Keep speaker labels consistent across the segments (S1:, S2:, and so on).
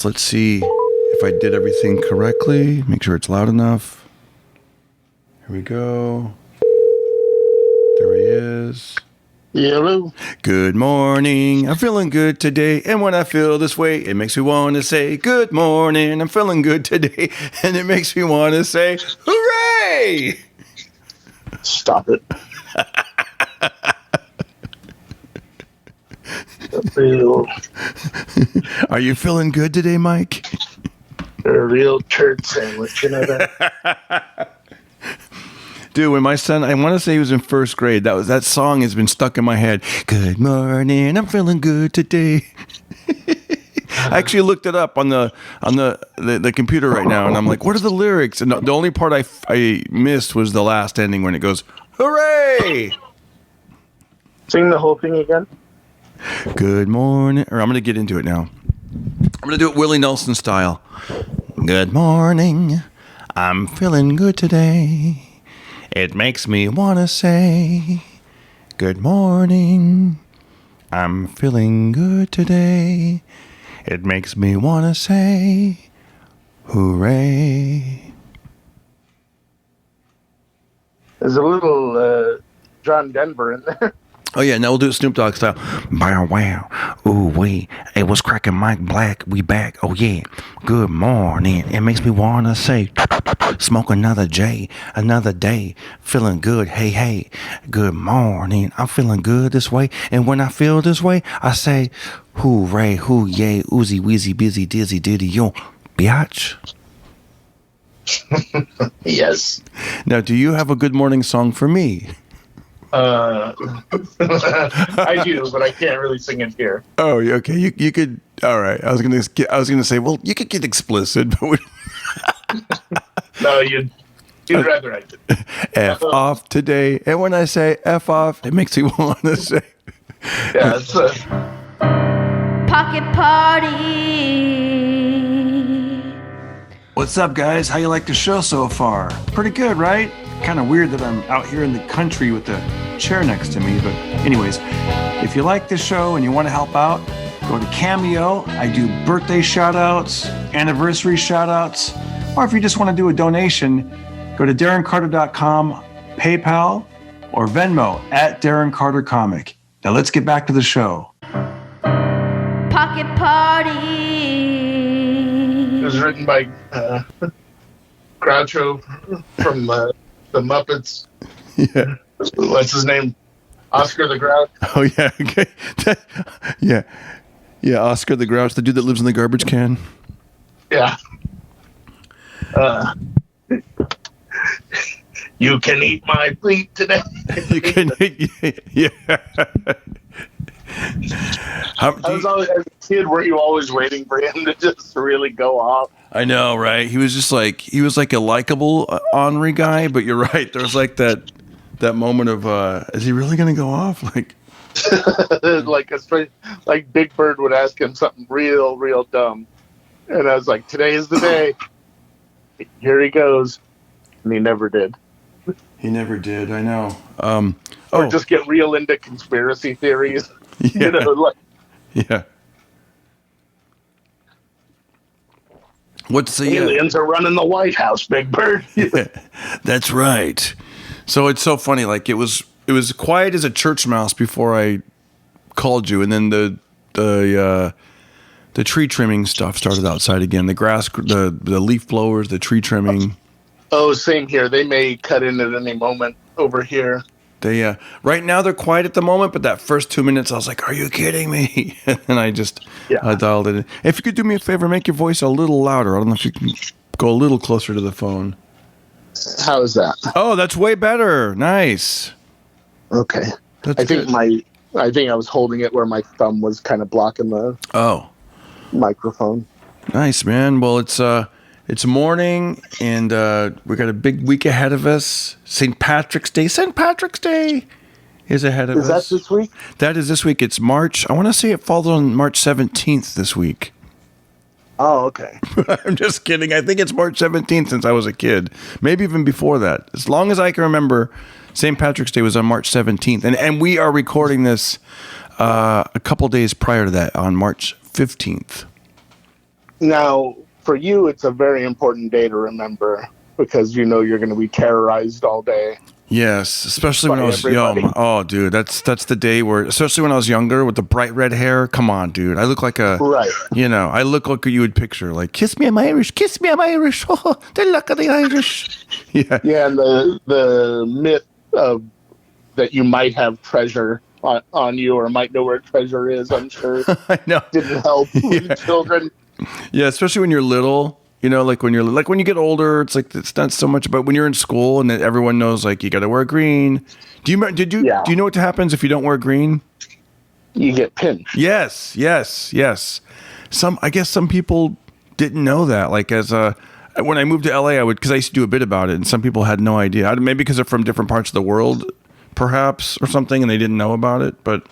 S1: Let's see if I did everything correctly. Make sure it's loud enough. Here we go. There he is.
S2: Hello.
S1: Good morning. I'm feeling good today. And when I feel this way, it makes me want to say, good morning. I'm feeling good today. And it makes me want to say, hooray!
S2: Stop it. Real,
S1: Are you feeling good today, Mike?
S2: a real turd sandwich, you know that?
S1: Dude, when my son, I want to say he was in first grade, that song has been stuck in my head. Good morning, I'm feeling good today. I actually looked it up on the computer right now, and I'm like, what are the lyrics? And the only part I missed was the last ending when it goes, hooray!
S2: Sing the whole thing again.
S1: Good morning. Or I'm going to get into it now. I'm going to do it Willie Nelson style. Good morning. I'm feeling good today. It makes me want to say, good morning. I'm feeling good today. It makes me want to say, hooray.
S2: There's a little John Denver in there.
S1: Oh, yeah, now we'll do it Snoop Dogg style. Bow, wow, ooh, wee. Hey, what's cracking, Mike Black? We back, oh, yeah. Good morning. It makes me want to say, smoke another J, another day. Feeling good, hey, hey. Good morning. I'm feeling good this way. And when I feel this way, I say, hooray, hoo, yay, oozy, wheezy, busy, dizzy, diddy, yo, biatch.
S2: Yes.
S1: Now, do you have a good morning song for me?
S2: I do, but I can't really sing it here.
S1: Oh, okay. You could. All right. I was gonna say, well, you could get explicit, but
S2: No, you'd rather I did.
S1: F off today. And when I say F off, it makes me want to say.
S2: Yeah, it's
S3: Pocket Party.
S1: What's up, guys? How you like the show so far? Pretty good, right? Kind of weird that I'm out here in the country with the chair next to me, but anyways, if you like this show and you want to help out, go to CAMEO. I do birthday shout-outs, anniversary shout-outs, or if you just want to do a donation, go to DarrenCarter.com, PayPal, or Venmo at Darren Carter Comic. Now let's get back to the show.
S3: Pocket Party.
S2: it was written by Groucho from the Muppets.
S1: Yeah.
S2: What's his name? Oscar the Grouch.
S1: Oh, yeah. Okay. Yeah, Oscar the Grouch, the dude that lives in the garbage can.
S2: Yeah. You can eat my feet today.
S1: You can, yeah.
S2: I was always, as a kid, were you always waiting for him to just really go off?
S1: I know, right? He was like a likable ornery guy, but you're right. There was like that moment of, is he really going to go off? Like,
S2: like Big Bird would ask him something real dumb, and I was like, "Today is the day." Here he goes, and he never did.
S1: He never did. I know.
S2: Or just get real into conspiracy theories.
S1: Yeah.
S2: You know, like,
S1: Yeah. What's the
S2: aliens are running the White House, Big Bird.
S1: Yeah, that's right. So it's so funny. Like it was quiet as a church mouse before I called you, and then the tree trimming stuff started outside again. The grass, the leaf blowers, the tree trimming.
S2: Oh, same here. They may cut in at any moment over here.
S1: They right now they're quiet at the moment, but that first 2 minutes I was like, "Are you kidding me?" And I dialed it in. If you could do me a favor, make your voice a little louder. I don't know if you can go a little closer to the phone.
S2: How is that?
S1: Oh, that's way better. Nice.
S2: Okay.
S1: That's
S2: I think
S1: good.
S2: I think I was holding it where my thumb was kind of blocking the microphone.
S1: Nice, man. Well, it's morning, and we got a big week ahead of us. St. Patrick's Day. St. Patrick's Day is ahead of us.
S2: Is that this week?
S1: That is this week. It's March. I want to say it falls on March 17th this week.
S2: Oh, okay.
S1: I'm just kidding. I think it's March 17th since I was a kid. Maybe even before that. As long as I can remember, St. Patrick's Day was on March 17th. And we are recording this a couple days prior to that on March 15th.
S2: Now, for you, it's a very important day to remember because you know you're going to be terrorized all day.
S1: Yes, especially when I was
S2: everybody.
S1: young. Oh, dude, that's the day where, especially when I was younger with the bright red hair. Come on, dude, I look like
S2: Right.
S1: I look like you would picture, like, kiss me, I'm Irish, kiss me, I'm Irish. Oh, the luck of the Irish. Yeah,
S2: Yeah, and the myth of that you might have treasure on you or might know where treasure is, I'm sure,
S1: I know.
S2: didn't help with children.
S1: Yeah, especially when you're little. Like when you get older, it's like it's not so much. But when you're in school and then everyone knows, like, you got to wear green. Do you know what happens if you don't wear green?
S2: You get pinched.
S1: Yes. I guess some people didn't know that. Like when I moved to LA, because I used to do a bit about it, and some people had no idea. Maybe because they're from different parts of the world, perhaps, or something, and they didn't know about it. But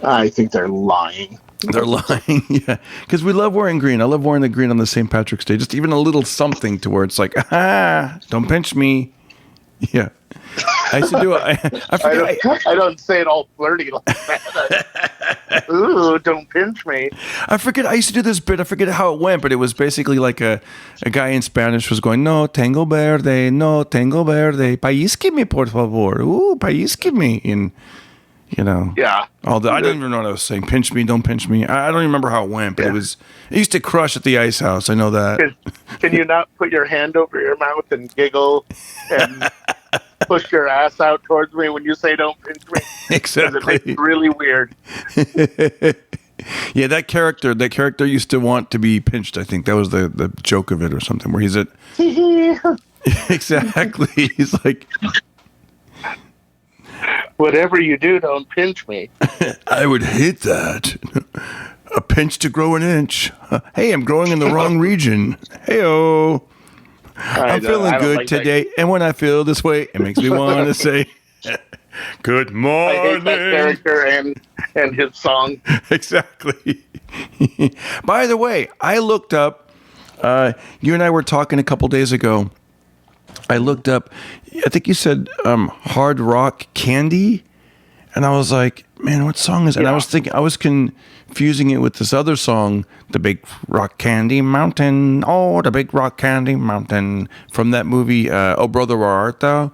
S2: I think they're lying.
S1: They're lying, yeah. Because we love wearing green. I love wearing the green on the St. Patrick's Day. Just even a little something to where it's like, don't pinch me. Yeah. I used to do it.
S2: I don't say it all flirty like that. Ooh, don't pinch me.
S1: I forget. I used to do this bit. I forget how it went, but it was basically like a guy in Spanish was going, no tengo verde, no tengo verde. Paísqueme, por favor. Ooh, paísqueme. And,
S2: Yeah.
S1: I don't even know what I was saying. Pinch me, don't pinch me. I don't even remember how it went, but it used to crush at the ice house. I know that.
S2: Can you not put your hand over your mouth and giggle and push your ass out towards me when you say don't pinch me?
S1: Exactly.
S2: It makes it really weird.
S1: Yeah, that character used to want to be pinched. I think that was the joke of it or something, where he's at. Exactly. He's like,
S2: whatever you do, don't pinch me.
S1: I would hate that. A pinch to grow an inch. Hey, I'm growing in the wrong region. Hey-oh. I'm feeling good like today. And when I feel this way, it makes me want to say, good morning.
S2: I hate that character and his song.
S1: Exactly. By the way, I looked up, you and I were talking a couple days ago. I looked up, I think you said Hard Rock Candy. And I was like, man, what song is it? And I was confusing it with this other song, The Big Rock Candy Mountain. Oh, the Big Rock Candy Mountain, from that movie, Oh Brother, Where Art Thou?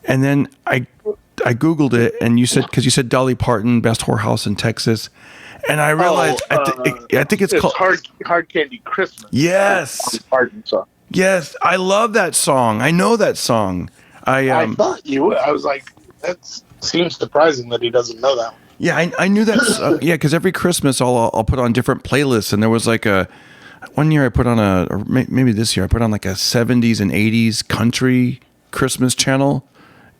S1: And then I Googled it, and you said Dolly Parton, Best Whorehouse in Texas. And I realized, I think it's called
S2: Hard Candy Christmas.
S1: Yes.
S2: Parton song.
S1: Yes, I love that song. I know that song. I
S2: thought you would. I was like, that seems surprising that he doesn't know that one.
S1: Yeah, I knew that. Yeah, because every Christmas I'll put on different playlists, and there was like one year I put on or maybe this year I put on like a 70s and 80s country Christmas channel,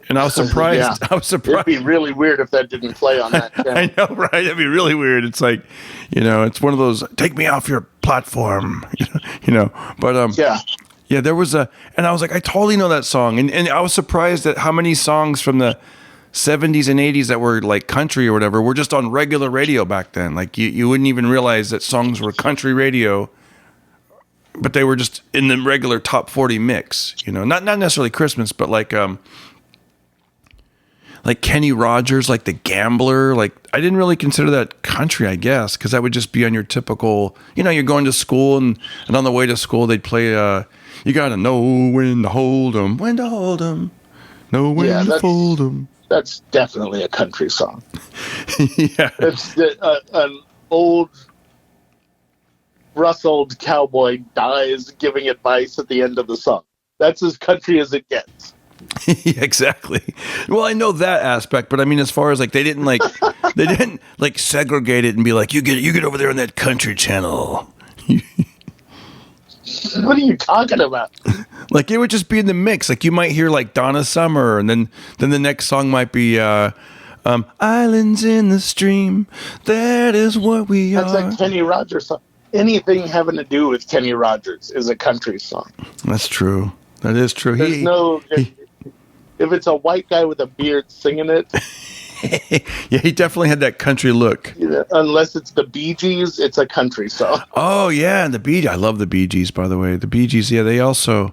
S1: and I was surprised. Yeah. I was surprised.
S2: It'd be really weird if that didn't play on that channel.
S1: I know, right? It'd be really weird. It's like, it's one of those take me off your platform, But yeah, there was and I was like, I totally know that song, and I was surprised at how many songs from the 70s and 80s that were like country or whatever were just on regular radio back then. Like you wouldn't even realize that songs were country radio, but they were just in the regular top 40 mix. Not necessarily Christmas, but like Kenny Rogers, like The Gambler. Like I didn't really consider that country, I guess, because that would just be on your typical. You're going to school, and on the way to school they'd play. You gotta know when to hold 'em, know when to fold 'em.
S2: That's definitely a country song.
S1: Yeah.
S2: It's an old, rustled cowboy dies giving advice at the end of the song. That's as country as it gets.
S1: Yeah, exactly. Well, I know that aspect, but I mean, as far as like they didn't segregate it and be like, you get over there on that country channel.
S2: What are you talking about?
S1: Like it would just be in the mix. Like you might hear like Donna Summer, and then the next song might be Islands in the Stream. That is what we are.
S2: That's a Kenny Rogers song. Anything having to do with Kenny Rogers is a country song.
S1: That's true. That is true.
S2: If it's a white guy with a beard singing it.
S1: Yeah, he definitely had that country look.
S2: Unless it's the Bee Gees, it's a country song.
S1: Oh, yeah, and the Bee Gees. I love the Bee Gees, by the way. The Bee Gees, yeah, they also...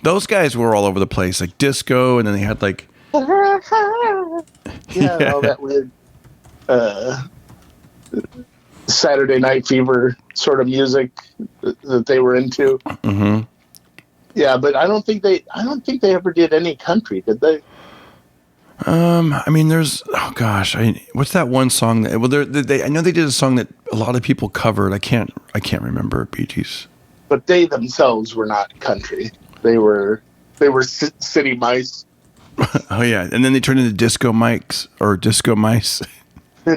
S1: Those guys were all over the place, like disco, and then they had like...
S2: All that weird Saturday Night Fever sort of music that they were into.
S1: Mm-hmm.
S2: Yeah, but I don't think they ever did any country, did they?
S1: I mean, there's what's that one song that? Well, I know they did a song that a lot of people covered. I can't remember. Bee Gees.
S2: But they themselves were not country. They were city mice.
S1: Oh yeah, and then they turned into disco mics or disco mice.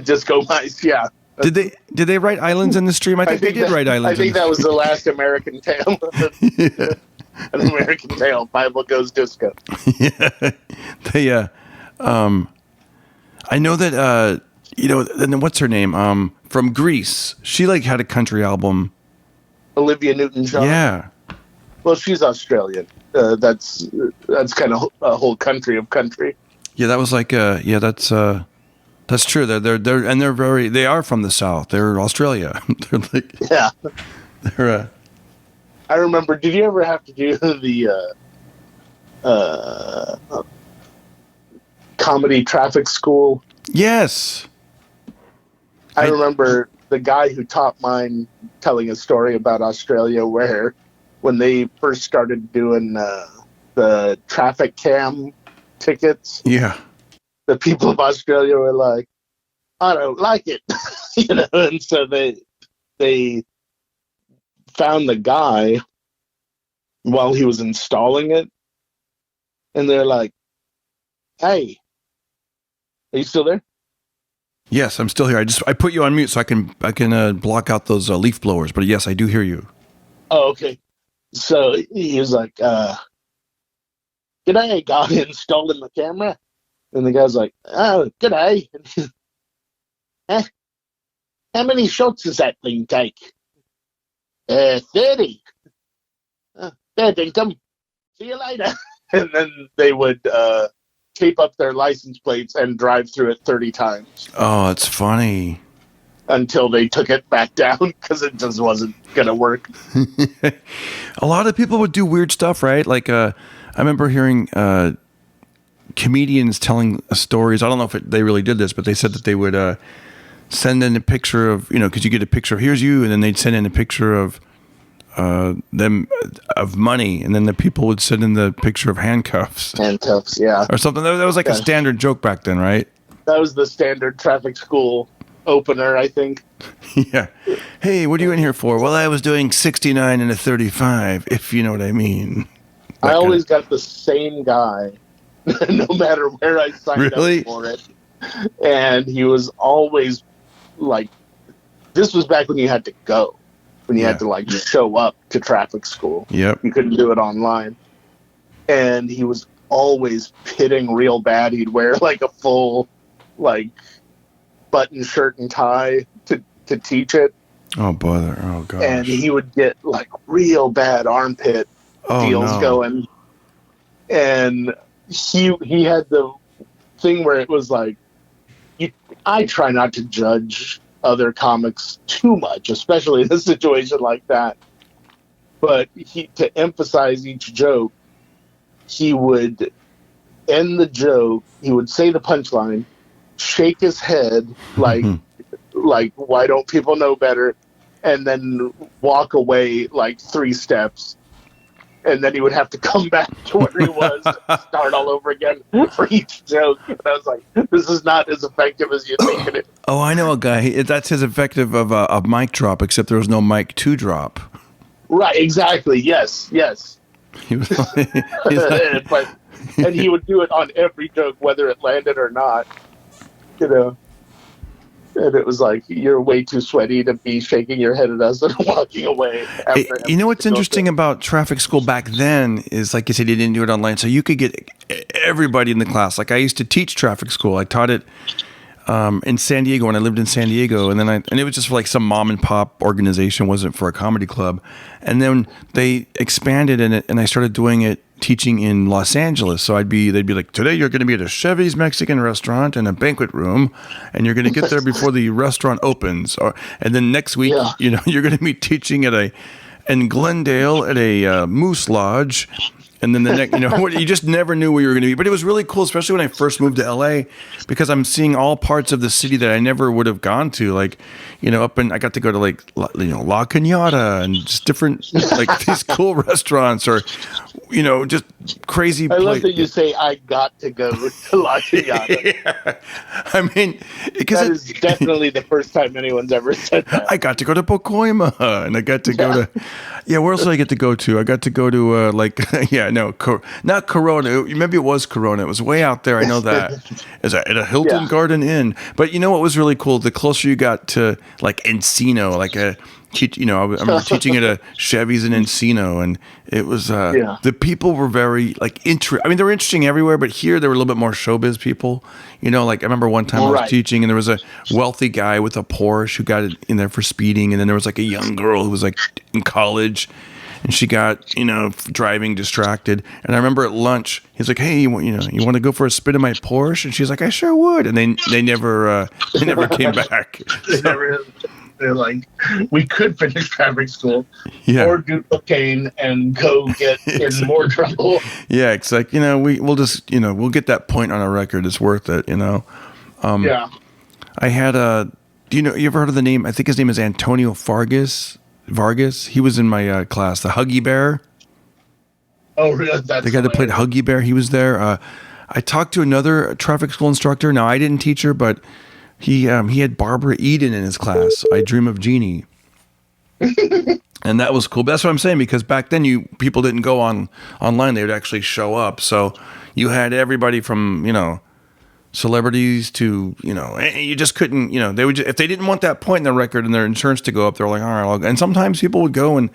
S2: Disco mice, yeah.
S1: Did they write Islands in the Stream? I think they did write Islands.
S2: I think that was the last American Tale.
S1: Yeah.
S2: An American Tale. Bible goes disco.
S1: Yeah, they. I know that. And then what's her name? From Greece. She had a country album.
S2: Olivia Newton-John.
S1: Yeah.
S2: Well, she's Australian. That's kind of a whole country of country.
S1: Yeah, that was that's true. They are from the South. They're Australia.
S2: Yeah.
S1: They're.
S2: I remember. Did you ever have to do the comedy traffic school?
S1: Yes.
S2: I remember the guy who taught mine telling a story about Australia where when they first started doing the traffic cam tickets,
S1: yeah,
S2: the people of Australia were like, I don't like it. And so they found the guy while he was installing it, and they're like, hey, are you still there?
S1: Yes, I'm still here. I put you on mute so I can block out those leaf blowers. But yes, I do hear you.
S2: Oh, okay. So he was like, "G'day, guy installing the camera," and the guy's like, "Oh, g'day. How many shots does that thing take?" 30. Fair dinkum. See you later. And then they would tape up their license plates and drive through it 30 times.
S1: Oh, it's funny.
S2: Until they took it back down because it just wasn't going to work.
S1: A lot of people would do weird stuff, right? I remember hearing comedians telling stories. I don't know if they really did this, but they said that they would send in a picture of, because you get a picture of, here's you, and then they'd send in a picture of them of money, and then the people would send in the picture of handcuffs,
S2: yeah,
S1: or something. That was a standard joke back then, right?
S2: That was the standard traffic school opener, I think.
S1: Yeah. Hey, what are you in here for? Well, I was doing 69 and a 35, if you know what I mean.
S2: I always got the same guy, no matter where I signed up for it, and he was always like, this was back when you had to go. When you had to show up to traffic school.
S1: Yep.
S2: You couldn't do it online. And he was always pitting real bad. He'd wear a full button shirt and tie to teach it.
S1: Oh bother. Oh gosh.
S2: And he would get real bad armpit deals going. And he had the thing where it was I try not to judge other comics too much, especially in a situation like that. But to emphasize each joke, he would end the joke, he would say the punchline, shake his head like why don't people know better, and then walk away 3 steps. And then he would have to come back to where he was and start all over again for each joke. And I was like, this is not as effective as you think it is.
S1: Oh, I know a guy. That's his effective of a mic drop, except there was no mic to drop.
S2: Right, exactly. Yes.
S1: He was
S2: and he would do it on every joke, whether it landed or not. And it was you're way too sweaty to be shaking your head at us and walking away.
S1: You know what's interesting about traffic school back then is, like you said, you didn't do it online, so you could get everybody in the class. I used to teach traffic school. I taught it in San Diego when I lived in San Diego, and it was just for some mom and pop organization, wasn't for a comedy club. And then they expanded in it, and I started doing it teaching in Los Angeles. So they'd be like, today you're going to be at a Chevy's Mexican restaurant in a banquet room, and you're going to get there before the restaurant opens. And then next week, you're going to be teaching in Glendale at a Moose Lodge, And then the next, you just never knew where you were going to be. But it was really cool, especially when I first moved to LA, because I'm seeing all parts of the city that I never would have gone to. Like, I got to go to like, La Cañada and just different, like these cool restaurants or, just crazy.
S2: I love that you say, I got to go to La Cañada.
S1: Yeah. I mean, because
S2: that is definitely the first time anyone's ever said that.
S1: I got to go to Pacoima and I got to go to, where else did I get to go to? I got to go to not Corona. Maybe it was Corona. It was way out there. I know that. It's at a Hilton Garden Inn. But you know what was really cool? The closer you got to like Encino, I remember teaching at a Chevy's in Encino, and it was the people were very like I mean, they were interesting everywhere, but here they were a little bit more showbiz people. Like I remember one time I was teaching, and there was a wealthy guy with a Porsche who got in there for speeding, and then there was like a young girl who was like in college, and she got driving distracted. And I remember at lunch, he's like, "Hey, you want to go for a spin in my Porsche?" And she's like, "I sure would." And they never came back.
S2: They're like, we could finish traffic school or do cocaine and go get in more trouble.
S1: Yeah, it's like, we'll just, we'll get that point on our record. It's worth it, I had you ever heard of the name? I think his name is Antonio Vargas. He was in my class, the Huggy Bear.
S2: Oh, really? That's
S1: the guy that played Huggy Bear. He was there. I talked to another traffic school instructor. Now, I didn't teach her, but he had Barbara Eden in his class. I Dream of Jeannie. And that was cool. But that's what I'm saying, because back then people didn't go online. They would actually show up. So you had everybody from, celebrities to, you just couldn't, they would if they didn't want that point in their record and their insurance to go up, they're like, all right, I'll go. And sometimes people would go and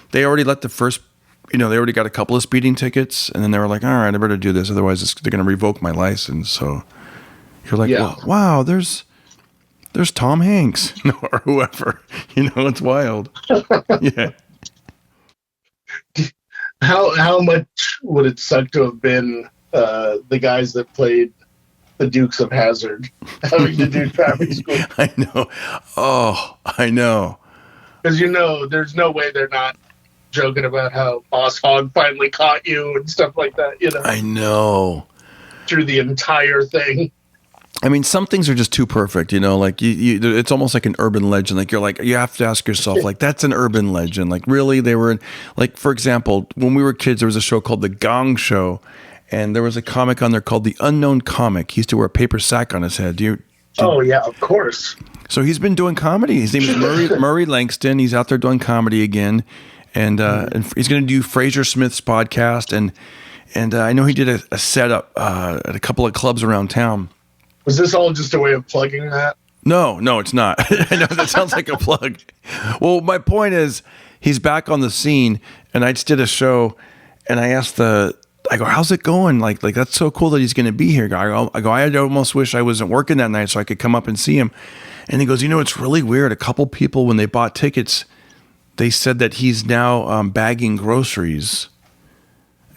S1: they already let the first, they already got a couple of speeding tickets, and then they were like, all right, I better do this. Otherwise they're going to revoke my license. So you're like, wow, there's Tom Hanks or whoever, it's wild. Yeah.
S2: How much would it suck to have been the guys that played the Dukes of Hazzard having to do traffic school?
S1: I know. Oh, I know.
S2: Because there's no way they're not joking about how Boss Hogg finally caught you and stuff like that.
S1: I know.
S2: Through the entire thing.
S1: I mean, some things are just too perfect, like it's almost like an urban legend. Like you have to ask yourself, like, that's an urban legend. Like, really, they were like, for example, when we were kids, there was a show called The Gong Show, and there was a comic on there called The Unknown Comic. He used to wear a paper sack on his head.
S2: Oh yeah, of course.
S1: So he's been doing comedy. His name is Murray Langston. He's out there doing comedy again, and he's going to do Fraser Smith's podcast, and I know he did a setup at a couple of clubs around town.
S2: Was this all just a way of plugging that?
S1: No, it's not. I know that sounds like a plug. Well, my point is, he's back on the scene, and I just did a show, and I asked I go, how's it going? Like that's so cool that he's going to be here. I go, I almost wish I wasn't working that night so I could come up and see him. And he goes, it's really weird. A couple people, when they bought tickets, they said that he's now bagging groceries.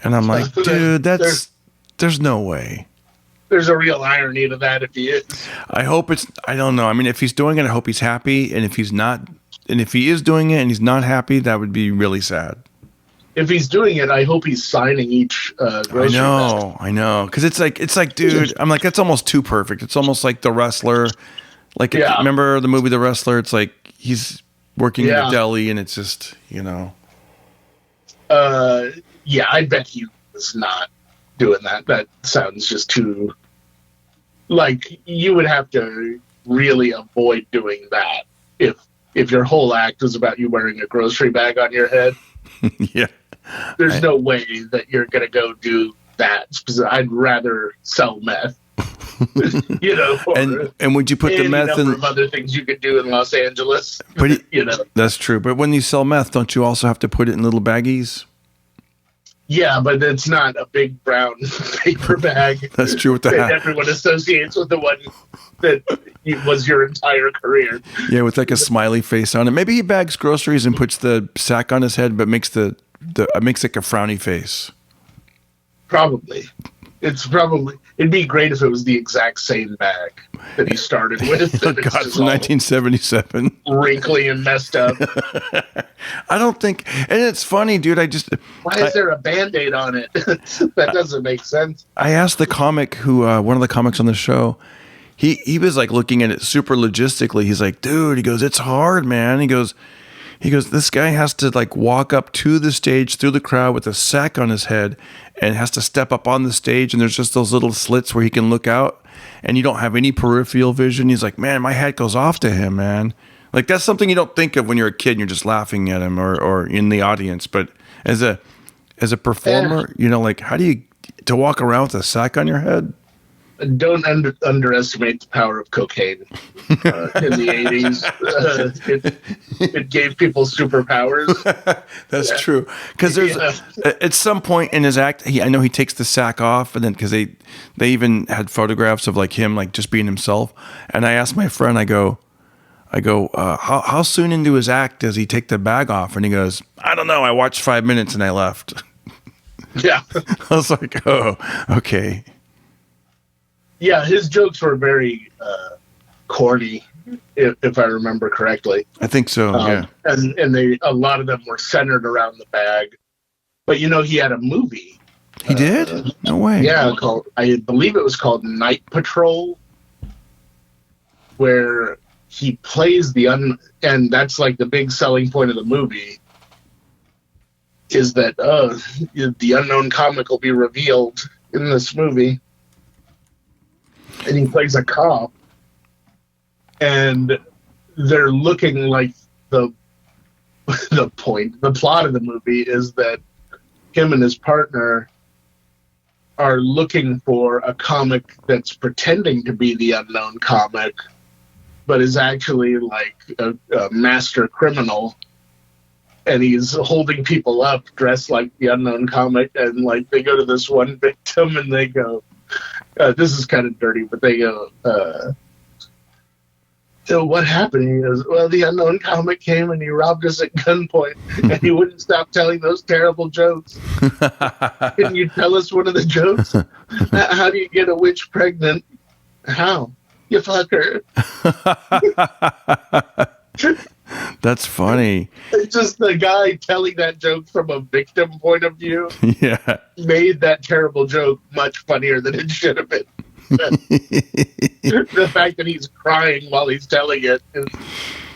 S1: And I'm like, dude, there's no way.
S2: There's a real irony to that if he is.
S1: I don't know. I mean, if he's doing it, I hope he's happy. And if he's not, and if he is doing it and he's not happy, that would be really sad.
S2: If he's doing it, I hope he's signing each grocery bag.
S1: I know. Because it's like, dude, I'm like, that's almost too perfect. It's almost like The Wrestler. Like, remember the movie The Wrestler? It's like he's working in a deli, and it's just,
S2: I bet he was not doing that. That sounds just too... Like, you would have to really avoid doing that if your whole act was about you wearing a grocery bag on your head.
S1: Yeah.
S2: There's no way that you're going to go do that. I'd rather sell meth.
S1: And would you put the meth in...
S2: of other things you could do in Los Angeles.
S1: But that's true. But when you sell meth, don't you also have to put it in little baggies?
S2: Yeah, but it's not a big brown paper bag.
S1: That's true with the hat.
S2: Everyone associates with the one that was your entire career.
S1: Yeah, with like a smiley face on it. Maybe he bags groceries and puts the sack on his head, but makes makes like a frowny face.
S2: Probably. it'd be great if it was the exact same bag that he started with.
S1: Oh, God, from 1977.
S2: Wrinkly and messed up.
S1: I don't think, and it's funny, dude.
S2: Why is there a Band-Aid on it? That doesn't make sense.
S1: I asked the comic who, one of the comics on the show, he was like looking at it super logistically. He's like, dude, he goes, it's hard, man. He goes, this guy has to like walk up to the stage through the crowd with a sack on his head and has to step up on the stage. And there's just those little slits where he can look out and you don't have any peripheral vision. He's like, man, my hat goes off to him, man. Like that's something you don't think of when you're a kid and you're just laughing at him or in the audience. But as a performer, you know, like how do you to walk around with a sack on your head?
S2: Don't underestimate the power of cocaine in the 80s. It gave people superpowers.
S1: That's true. Because there's at some point in his act, I know he takes the sack off, and then because they even had photographs of like him like just being himself. And I asked my friend, I go, how soon into his act does he take the bag off? And he goes, I don't know. I watched 5 minutes and I left.
S2: Yeah.
S1: I was like, oh, okay.
S2: Yeah, his jokes were very corny, if I remember correctly.
S1: I think so. Yeah,
S2: and a lot of them were centered around the bag. But you know, he had a movie.
S1: He did? No way.
S2: Yeah, I believe it was called Night Patrol, where he plays and that's like the big selling point of the movie. Is that the unknown comic will be revealed in this movie. And he plays a cop, and they're looking like the plot of the movie is that him and his partner are looking for a comic that's pretending to be the unknown comic, but is actually like a master criminal, and he's holding people up dressed like the unknown comic, and like they go to this one victim and they go, this is kind of dirty, but they go, so what happened? He goes, well, the unknown comic came and he robbed us at gunpoint, and he wouldn't stop telling those terrible jokes. Can you tell us one of the jokes? How do you get a witch pregnant? How? You fuck her.
S1: That's funny.
S2: It's just the guy telling that joke from a victim point of view.
S1: Yeah.
S2: Made that terrible joke much funnier than it should have been. The fact that he's crying while he's telling it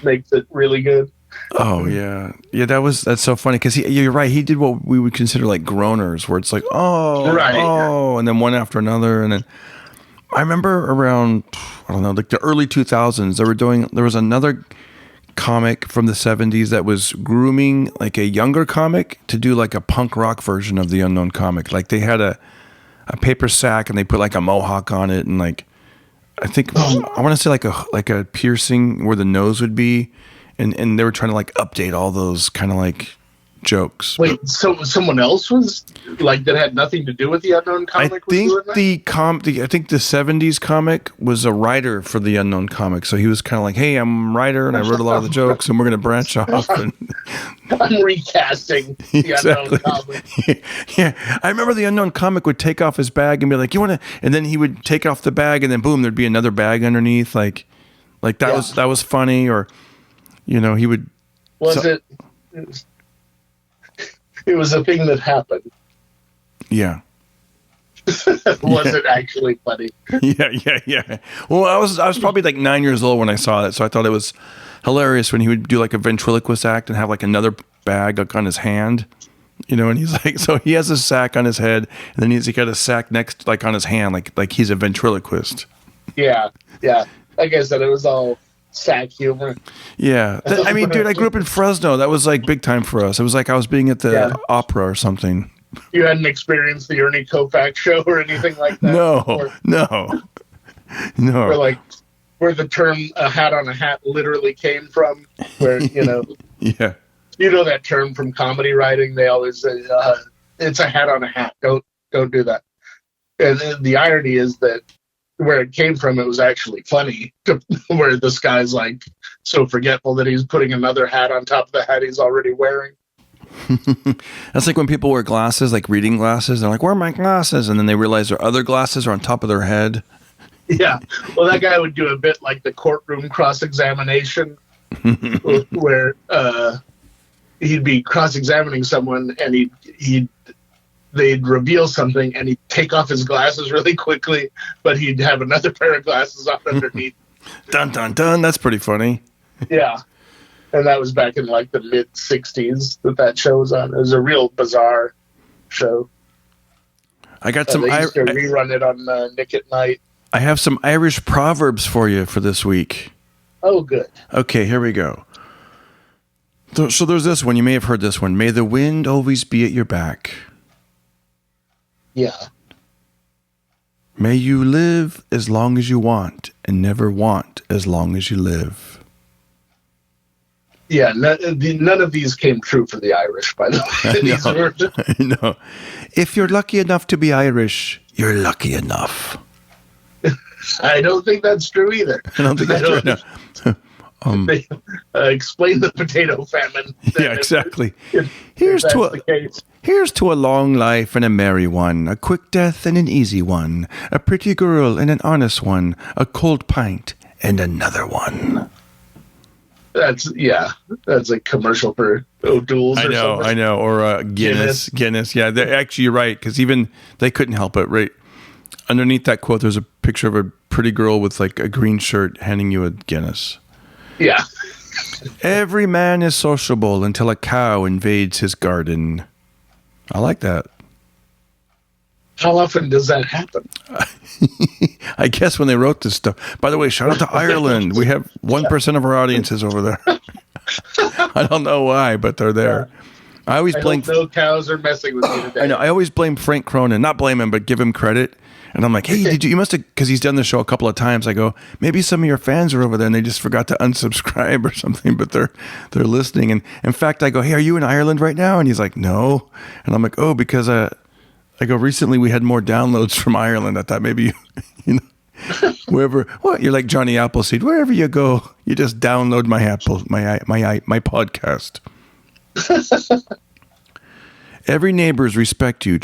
S2: makes it really good.
S1: Oh yeah. Yeah, that's so funny because you're right. He did what we would consider like groaners, where it's like, and then one after another. And then I remember around, I don't know, like the early 2000s, there was another comic from the 70s that was grooming like a younger comic to do like a punk rock version of the unknown comic. Like they had a paper sack and they put like a mohawk on it, and like I think I want to say like a piercing where the nose would be, and they were trying to like update all those kind of like jokes.
S2: Wait, so someone else was like that had nothing to do with the unknown comic?
S1: I think I think the 70s comic was a writer for the unknown comic, so he was kind of like, hey, I'm a writer and I wrote a lot of the jokes and we're going to branch off. And
S2: I'm recasting the unknown comic.
S1: Yeah, I remember the unknown comic would take off his bag and be like, you want to, and then he would take off the bag and then boom, there'd be another bag underneath, like that was funny. Or you know, he would
S2: it was a thing that happened.
S1: Yeah.
S2: Was it actually funny?
S1: Yeah. Well, I was probably like 9 years old when I saw it, so I thought it was hilarious when he would do like a ventriloquist act and have like another bag like on his hand, you know, and he's like, so he has a sack on his head, and then he's got a sack next, like on his hand, like he's a ventriloquist.
S2: Yeah. Like I said, it was all sack humor.
S1: Yeah. I mean, dude, I grew up in Fresno. That was like big time for us. It was like I was being at the opera or something.
S2: You hadn't experienced the Ernie Kovacs show or anything like that?
S1: No.
S2: Where the term "a hat on a hat" literally came from, where, you know.
S1: Yeah.
S2: You know that term from comedy writing? They always say, it's a hat on a hat. Don't do that. And the irony is that where it came from, it was actually funny, where this guy's like so forgetful that he's putting another hat on top of the hat he's already wearing.
S1: That's like when people wear glasses, like reading glasses. They're like, "Where are my glasses?" And then they realize their other glasses are on top of their head.
S2: Yeah. Well, that guy would do a bit like the courtroom cross-examination, where he'd be cross-examining someone, and they'd reveal something, and he'd take off his glasses really quickly, but he'd have another pair of glasses on underneath.
S1: Dun dun dun. That's pretty funny.
S2: Yeah. And that was back in like the mid 60s that show was on. It was a real bizarre show.
S1: I got some.
S2: They used to rerun it on Nick at Night.
S1: I have some Irish proverbs for you for this week.
S2: Oh, good.
S1: Okay, here we go. So there's this one. You may have heard this one. May the wind always be at your back.
S2: Yeah.
S1: May you live as long as you want and never want as long as you live.
S2: Yeah, none of these came true for the Irish, by the way.
S1: I know. If you're lucky enough to be Irish, you're lucky enough.
S2: I don't think that's true either.
S1: I don't think that's true.
S2: Explain the potato famine.
S1: Yeah, exactly.
S2: Here's
S1: to a long life and a merry one, a quick death and an easy one, a pretty girl and an honest one, a cold pint and another one.
S2: That's a commercial for O'Doul's.
S1: I know, or Guinness. Yeah, actually, you're right, because even they couldn't help it. Right underneath that quote, there's a picture of a pretty girl with like a green shirt handing you a Guinness.
S2: Yeah.
S1: Every man is sociable until a cow invades his garden. I like that.
S2: How often does that happen?
S1: I guess when they wrote this stuff. By the way, shout out to Ireland. We have 1% of our audiences over there. I don't know why, but they're there. I always blame.
S2: No cows are messing with me today.
S1: I know. I always blame Frank Cronin. Not blame him, but give him credit. And I'm like, hey, you must have, because he's done the show a couple of times. I go, maybe some of your fans are over there and they just forgot to unsubscribe or something, but they're listening. And in fact, I go, hey, are you in Ireland right now? And he's like, no. And I'm like, oh, because I go, recently we had more downloads from Ireland. I thought maybe you know, wherever. What, you're like Johnny Appleseed. Wherever you go, you just download my podcast. Every neighbors respect you.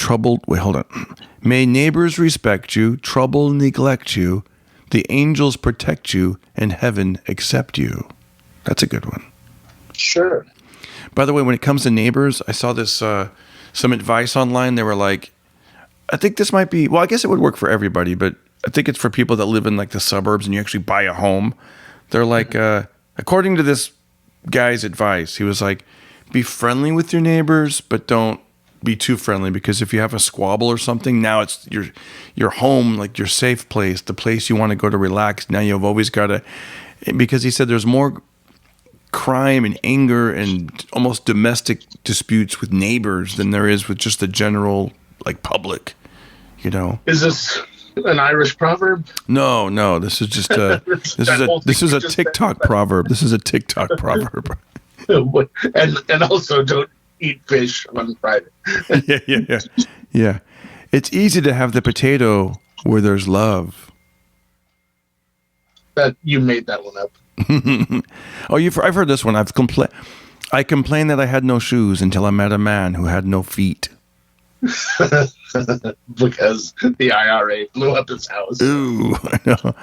S1: May neighbors respect you. Trouble neglect you. The angels protect you, and heaven accept you. That's a good one.
S2: Sure.
S1: By the way, when it comes to neighbors, I saw this some advice online. They were like, I think this might be, well, I guess it would work for everybody, but I think it's for people that live in like the suburbs and you actually buy a home. They're like, according to this guy's advice, he was like, be friendly with your neighbors, but don't be too friendly, because if you have a squabble or something, now it's your home, like your safe place, the place you want to go to relax. Now you've always got to, because he said there's more crime and anger and almost domestic disputes with neighbors than there is with just the general like public, you know.
S2: Is this an Irish proverb?
S1: No, this is just this is a TikTok proverb. This is a TikTok proverb.
S2: And also don't eat fish on Friday.
S1: Yeah. It's easy to have the potato where there's love.
S2: That you made that one up.
S1: Oh, I've heard this one. I complained that I had no shoes until I met a man who had no feet.
S2: Because the IRA blew up his house.
S1: Ooh, I know.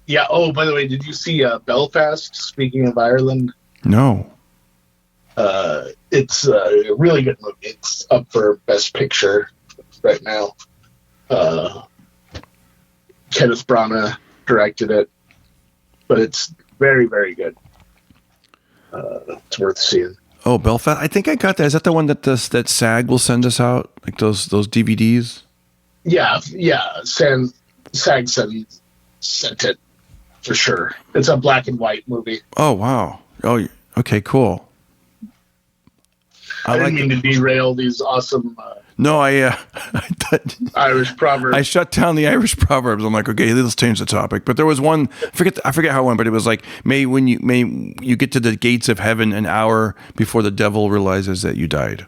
S2: Yeah. Oh, by the way, did you see Belfast? Speaking of Ireland.
S1: No.
S2: It's a really good movie. It's up for Best Picture right now. Kenneth Branagh directed it, but it's very, very good. It's worth seeing.
S1: Oh, Belfast! I think I got that. Is that the one that that SAG will send us out, like those DVDs?
S2: Yeah. SAG sent it for sure. It's a black and white movie.
S1: Oh wow! Oh, okay, cool.
S2: I didn't mean to derail these awesome.
S1: No, I thought
S2: Irish proverbs.
S1: I shut down the Irish proverbs. I'm like, okay, let's change the topic. But there was one. I forget how one, but it was like, may you get to the gates of heaven an hour before the devil realizes that you died.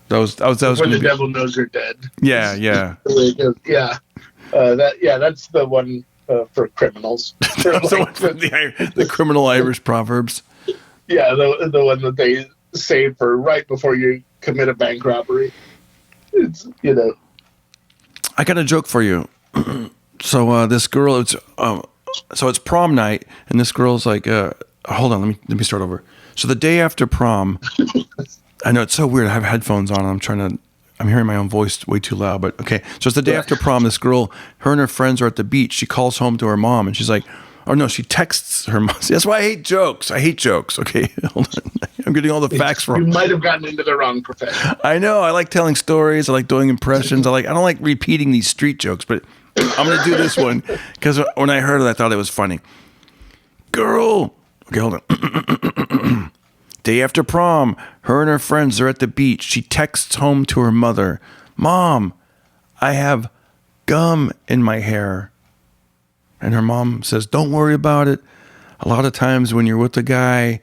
S1: That was
S2: when the devil knows you're dead.
S1: Yeah.
S2: Yeah. That's the one for criminals.
S1: That's the one for the criminal Irish proverbs.
S2: Yeah, the one that they save for right before you commit a bank robbery. It's, you know.
S1: I got a joke for you. So this girl, it's prom night, and this girl's like, hold on, let me start over. So the day after prom, I know it's so weird. I have headphones on. I'm hearing my own voice way too loud, but okay. So it's the day after prom. This girl, her and her friends are at the beach. She calls home to her mom, and she's like, oh no, she texts her mom. See, that's why I hate jokes. Okay, hold on. I'm getting all the facts wrong.
S2: You might have gotten into the wrong profession.
S1: I know. I like telling stories. I like doing impressions. I don't like repeating these street jokes, but I'm going to do this one because when I heard it, I thought it was funny. Girl. Okay, hold on. Day after prom, her and her friends are at the beach. She texts home to her mother, Mom, I have gum in my hair. And her mom says, don't worry about it. A lot of times when you're with a guy,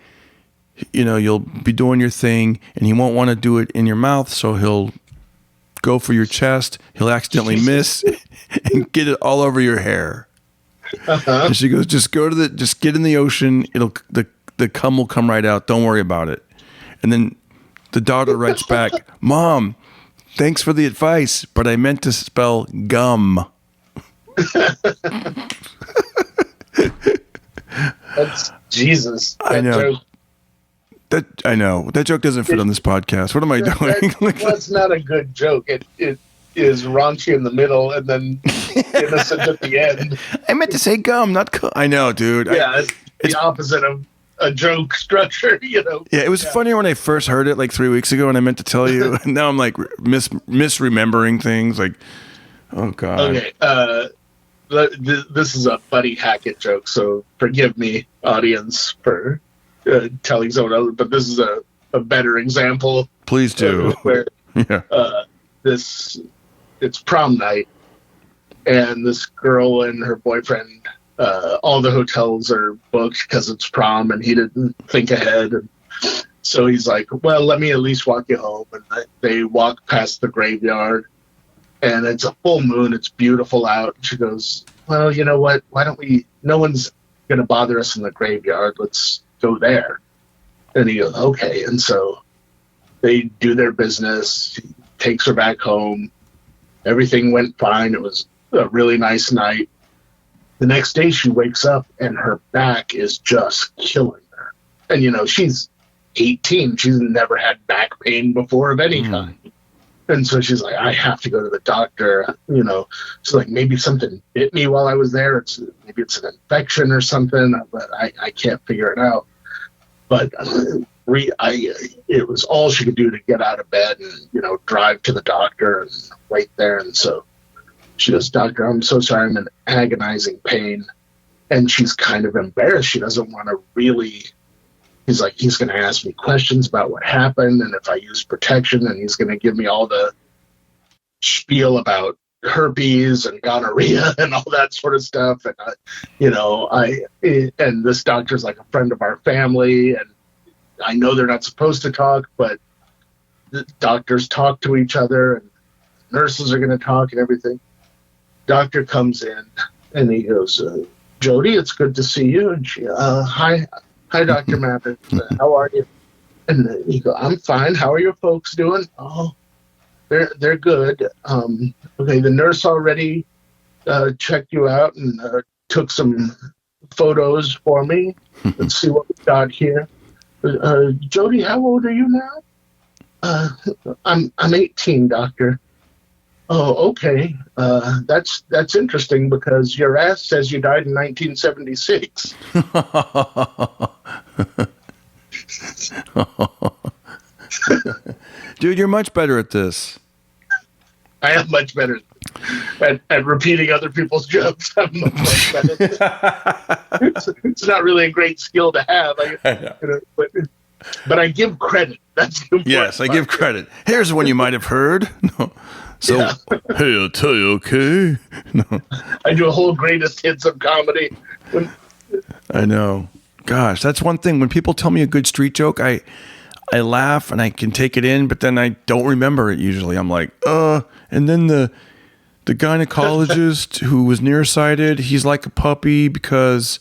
S1: you know, you'll be doing your thing and he won't want to do it in your mouth, so he'll go for your chest. He'll accidentally miss and get it all over your hair. And she goes, just get in the ocean. The cum will come right out. Don't worry about it. And then the daughter writes back, Mom, thanks for the advice, but I meant to spell gum.
S2: That's Jesus.
S1: I know. I know. That joke doesn't fit on this podcast. What am I doing?
S2: That's not a good joke. It is raunchy in the middle and then innocent at the end.
S1: I meant to say gum, not I know, dude.
S2: Yeah, it's the opposite of a joke structure, you know.
S1: Yeah, it was funnier when I first heard it like 3 weeks ago and I meant to tell you. And now I'm like misremembering things. Like, oh, God.
S2: Okay, this is a Buddy Hackett joke, so forgive me, audience, for telling someone else, but this is a better example.
S1: Please do.
S2: Where it's prom night, and this girl and her boyfriend, all the hotels are booked because it's prom, and he didn't think ahead. And so he's like, well, let me at least walk you home. And they walk past the graveyard, and it's a full moon. It's beautiful out. And she goes, well, you know what? Why don't we? No one's going to bother us in the graveyard. Let's go there. And he goes, okay. And so they do their business. He takes her back home. Everything went fine. It was a really nice night. The next day she wakes up and her back is just killing her. And, you know, she's 18. She's never had back pain before of any kind. And so she's like, I have to go to the doctor. You know, she's like, maybe something bit me while I was there. Maybe it's an infection or something, but I can't figure it out. But it was all she could do to get out of bed and, you know, drive to the doctor and wait there. And so she goes, Doctor, I'm so sorry. I'm in agonizing pain. And she's kind of embarrassed. She doesn't want to really. He's like, he's going to ask me questions about what happened and if I use protection, and he's going to give me all the spiel about herpes and gonorrhea and all that sort of stuff. And, and this doctor's like a friend of our family, and I know they're not supposed to talk, but the doctors talk to each other and nurses are going to talk and everything. Doctor comes in and he goes, Jody, it's good to see you. And she, Hi, Dr. Mathis. How are you? And he goes, I'm fine. How are your folks doing? Oh, they're good. Okay, the nurse already checked you out and took some photos for me. Let's see what we got here. Jody, how old are you now? I'm 18, doctor. Oh, okay. That's interesting because your ass says you died in 1976.
S1: Dude, you're much better at this.
S2: I am much better at repeating other people's jokes. I'm much better. It's not really a great skill to have. But I give credit. That's important.
S1: Yes, I give credit. Here's one you might have heard. No. So, yeah. Hey, I'll tell you, okay? No.
S2: I do a whole greatest hits of comedy.
S1: I know. Gosh, that's one thing. When people tell me a good street joke, I laugh and I can take it in, but then I don't remember it usually. I'm like, and then the gynecologist who was nearsighted, he's like a puppy because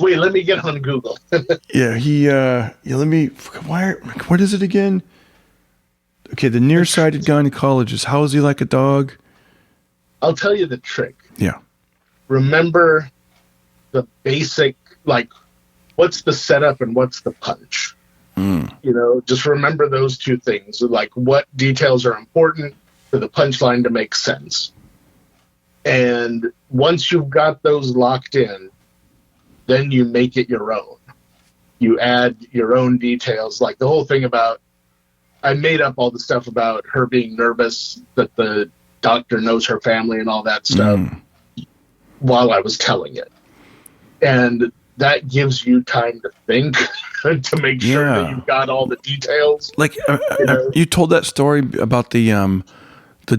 S2: Wait, let me get on Google.
S1: Let me, what is it again? Okay, the nearsighted gynecologist. How is he like a dog?
S2: I'll tell you the trick.
S1: Yeah.
S2: Remember the basic, like, what's the setup and what's the punch? Just remember those two things. Like, what details are important for the punchline to make sense. And once you've got those locked in, then you make it your own. You add your own details, like the whole thing about, I made up all the stuff about her being nervous that the doctor knows her family and all that stuff while I was telling it. And that gives you time to think to make sure that you've got all the details.
S1: Like you told that story about the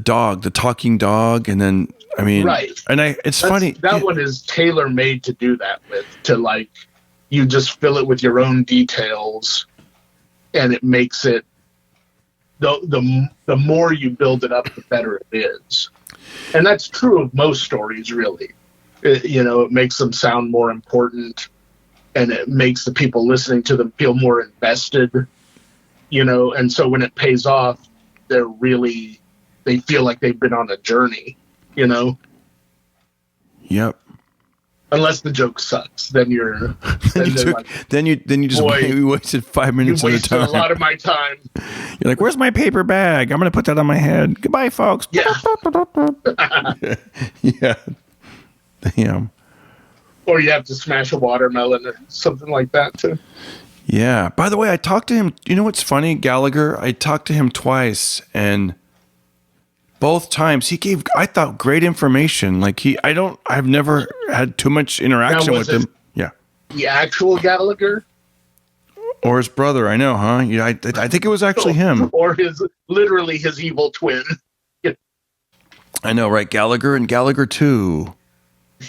S1: dog, the talking dog, and then right. And it's funny.
S2: That one is tailor made to do that with. To like, you just fill it with your own details, and it makes it. The more you build it up, the better it is, and that's true of most stories, really. It makes them sound more important, and it makes the people listening to them feel more invested. And so when it pays off, they feel like they've been on a journey.
S1: Yep.
S2: Unless the joke sucks, then you
S1: just wasted 5 minutes of the time.
S2: A lot of my time.
S1: You're like, where's my paper bag? I'm going to put that on my head. Goodbye, folks.
S2: Yeah.
S1: Yeah. Damn.
S2: Or you have to smash a watermelon or something like that too.
S1: Yeah. By the way, I talked to him. You know what's funny, Gallagher? I talked to him twice, and both times he gave, I thought, great information. Like I've never had too much interaction with him. Yeah.
S2: The actual Gallagher?
S1: Or his brother, I know, huh? Yeah, I think it was actually him.
S2: Or literally his evil twin.
S1: I know, right? Gallagher and Gallagher 2.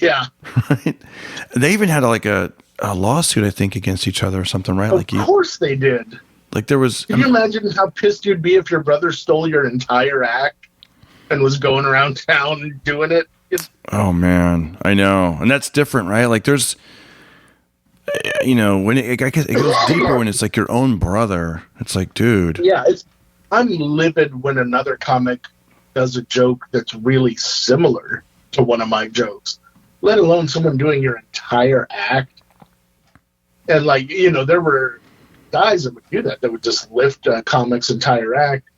S2: Yeah.
S1: Right? They even had a lawsuit, I think, against each other or something, right?
S2: Of course they did.
S1: Like there was.
S2: Can you imagine how pissed you'd be if your brother stole your entire act and was going around town doing it?
S1: Oh man, I know, and that's different, right? Like there's, when I guess it goes deeper when it's like your own brother. It's like, dude.
S2: Yeah, I'm livid when another comic does a joke that's really similar to one of my jokes, let alone someone doing your entire act. And like, there were guys that would do that would just lift a comic's entire act.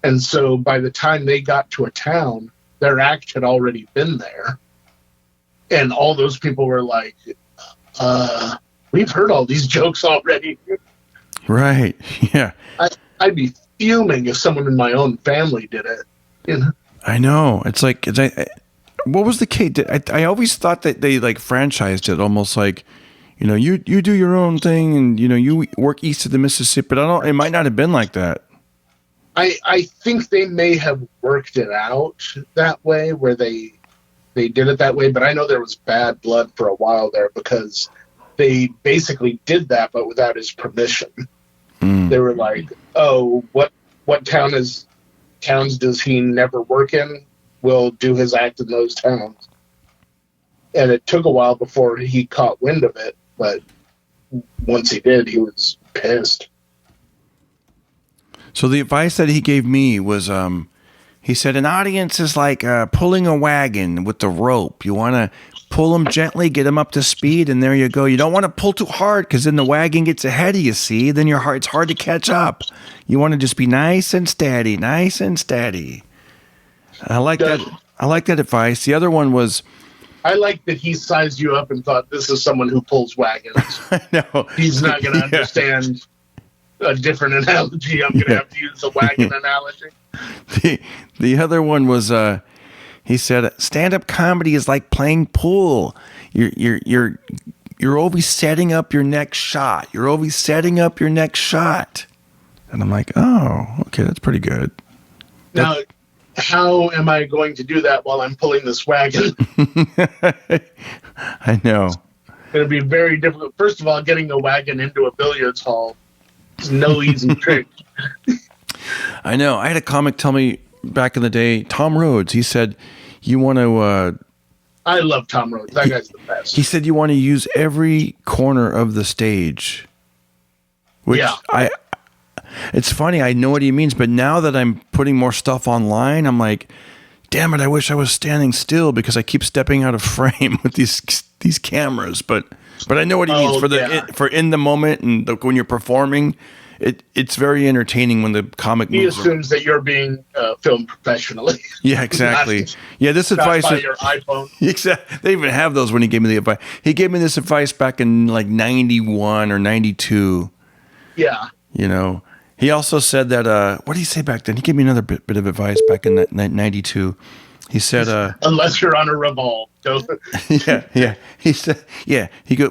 S2: And so by the time they got to a town, their act had already been there. And all those people were like, we've heard all these jokes already.
S1: Right. Yeah.
S2: I'd be fuming if someone in my own family did it.
S1: I know. It's like, what was the case? I always thought that they like franchised it, almost like, you do your own thing, and you work east of the Mississippi. But it might not have been like that.
S2: I think they may have worked it out that way, where they did it that way. But I know there was bad blood for a while there because they basically did that, but without his permission. They were like, "Oh, what towns does he never work in? We'll do his act in those towns." And it took a while before he caught wind of it, but once he did, he was pissed.
S1: So the advice that he gave me was, he said, an audience is like pulling a wagon with the rope. You want to pull them gently, get them up to speed, and there you go. You don't want to pull too hard because then the wagon gets ahead of you, see? Then it's hard to catch up. You want to just be nice and steady, nice and steady. I like that. I like that advice. The other one was,
S2: I like that he sized you up and thought this is someone who pulls wagons.
S1: No,
S2: he's not going to understand a different analogy. I'm going to have to use a wagon analogy.
S1: The other one was, he said, stand-up comedy is like playing pool. You're always setting up your next shot. You're always setting up your next shot. And I'm like, oh, okay, that's pretty good.
S2: Now, how am I going to do that while I'm pulling this wagon?
S1: I know.
S2: It'll be very difficult. First of all, getting a wagon into a billiards hall is no easy trick.
S1: I know. I had a comic tell me back in the day, Tom Rhodes, he said, you want to
S2: I love Tom Rhodes. That guy's the best.
S1: He said you want to use every corner of the stage. Which it's funny, I know what he means, but now that I'm putting more stuff online, I'm like, damn it, I wish I was standing still because I keep stepping out of frame with these cameras. But I know what he means for in the moment and when you're performing. It's very entertaining when the comic moves.
S2: He assumes that you're being filmed professionally.
S1: Yeah, exactly. This advice
S2: by your iPhone.
S1: Exactly. They even have those when he gave me the advice. He gave me this advice back in like 91 or 92.
S2: Yeah.
S1: You know. He also said that what did he say back then? He gave me another bit of advice back in 92. He said
S2: unless you're on a revolve.
S1: Yeah. He said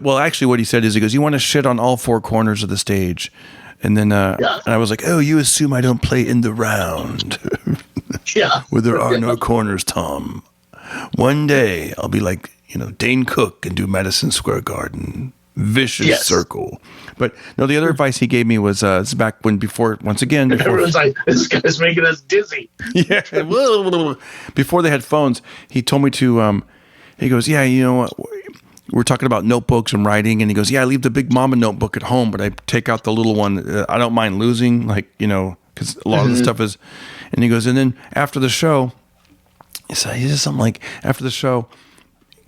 S1: well, actually what he said is he goes, you want to shit on all four corners of the stage. And then and I was like, oh, you assume I don't play in the round. Where there are no corners, Tom. One day I'll be like, Dane Cook and do Madison Square Garden. Vicious circle. But no, the other advice he gave me was it's back before
S2: everyone's like, this guy's making us dizzy.
S1: Yeah. Before they had phones, he told me to he goes, yeah, you know what, we're talking about notebooks and writing, and he goes, yeah, I leave the big mama notebook at home, but I take out the little one. I don't mind losing, because a lot of the stuff is. And he goes, and then after the show, he said something like, after the show,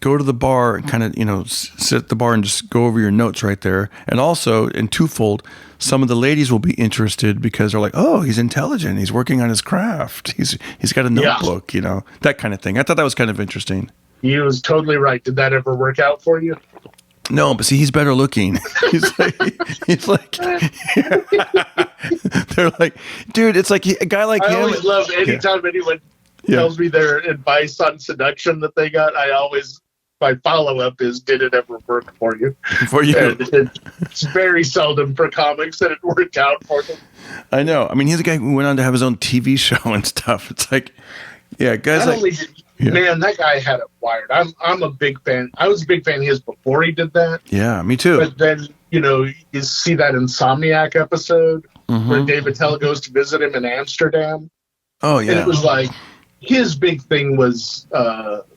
S1: go to the bar and kind of, sit at the bar and just go over your notes right there. And also, in twofold, some of the ladies will be interested because they're like, oh, he's intelligent. He's working on his craft. He's got a notebook, that kind of thing. I thought that was kind of interesting.
S2: He was totally right. Did that ever work out for you?
S1: No, but see, he's better looking. he's like, they're like, dude, it's like a guy like him.
S2: I always love anytime anyone tells me their advice on seduction that they got. My follow-up is, did it ever work for you?
S1: For you.
S2: It's very seldom for comics that it worked out for them.
S1: I know. I mean, he's a guy who went on to have his own TV show and stuff. It's like, guys man, that guy had it wired. I'm a big fan. I was a big fan of his before he did that. Yeah, me too.
S2: But then, you see that Insomniac episode where Dave Attell goes to visit him in Amsterdam.
S1: Oh, yeah.
S2: And it was like, his big thing was,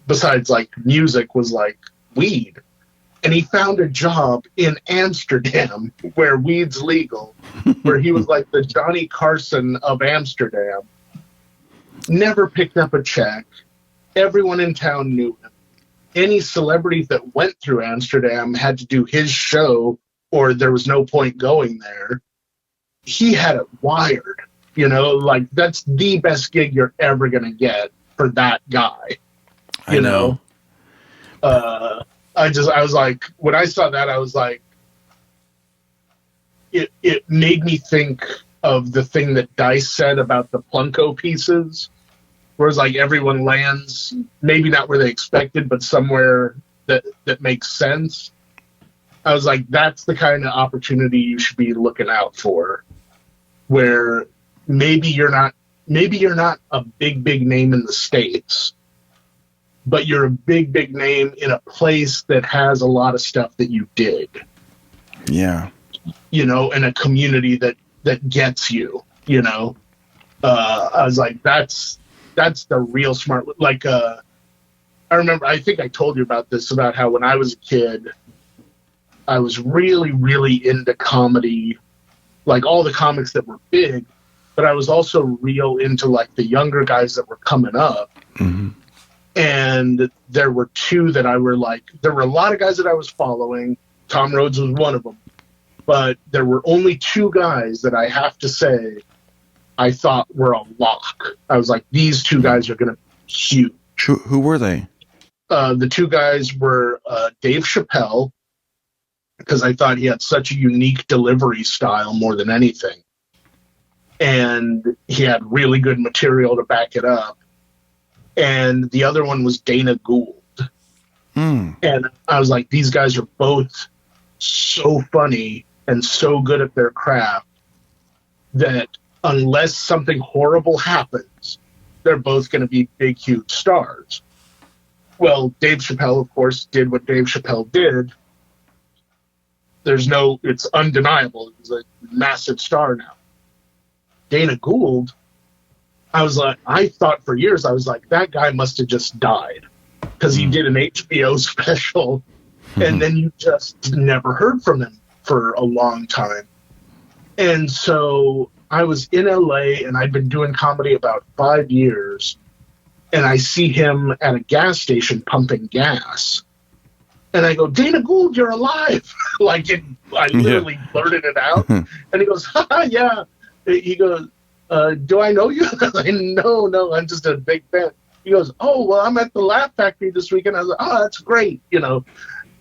S2: besides like music, was like weed. And he found a job in Amsterdam where weed's legal, where he was like the Johnny Carson of Amsterdam. Never picked up a check. Everyone in town knew him. Any celebrities that went through Amsterdam had to do his show or there was no point going there. He had it wired, that's the best gig you're ever going to get for that guy. I know. I was like, when I saw that, I was like, it made me think of the thing that Dice said about the Plunko pieces. Whereas like everyone lands, maybe not where they expected, but somewhere that makes sense. I was like, that's the kind of opportunity you should be looking out for, where maybe you're not a big name in the States, but you're a big name in a place that has a lot of stuff that you dig.
S1: Yeah.
S2: In a community that gets you, I was like, that's the real smart. Like, I remember, I think I told you about this, about how when I was a kid, I was really, really into comedy, like all the comics that were big, but I was also real into like the younger guys that were coming up. Mm-hmm. And there were two that there were a lot of guys that I was following. Tom Rhodes was one of them, but there were only two guys that I have to say I thought were a lock. I was like, these two guys are going to be huge.
S1: Who were they?
S2: The two guys were Dave Chappelle, because I thought he had such a unique delivery style more than anything. And he had really good material to back it up. And the other one was Dana Gould. And I was like, these guys are both so funny and so good at their craft that unless something horrible happens, they're both going to be big, huge stars. Well, Dave Chappelle, of course, did what Dave Chappelle did. It's undeniable. He's a massive star now. Dana Gould, I thought for years, I was like, that guy must have just died. because he did an HBO special, and then you just never heard from him for a long time. And so I was in LA, and I'd been doing comedy about 5 years, and I see him at a gas station pumping gas. And I go, Dana Gould, you're alive. I literally blurted it out. And he goes, ha, yeah. He goes, do I know you? I was like, no, I'm just a big fan. He goes, oh, well, I'm at the Laugh Factory this weekend. I was like, oh, that's great,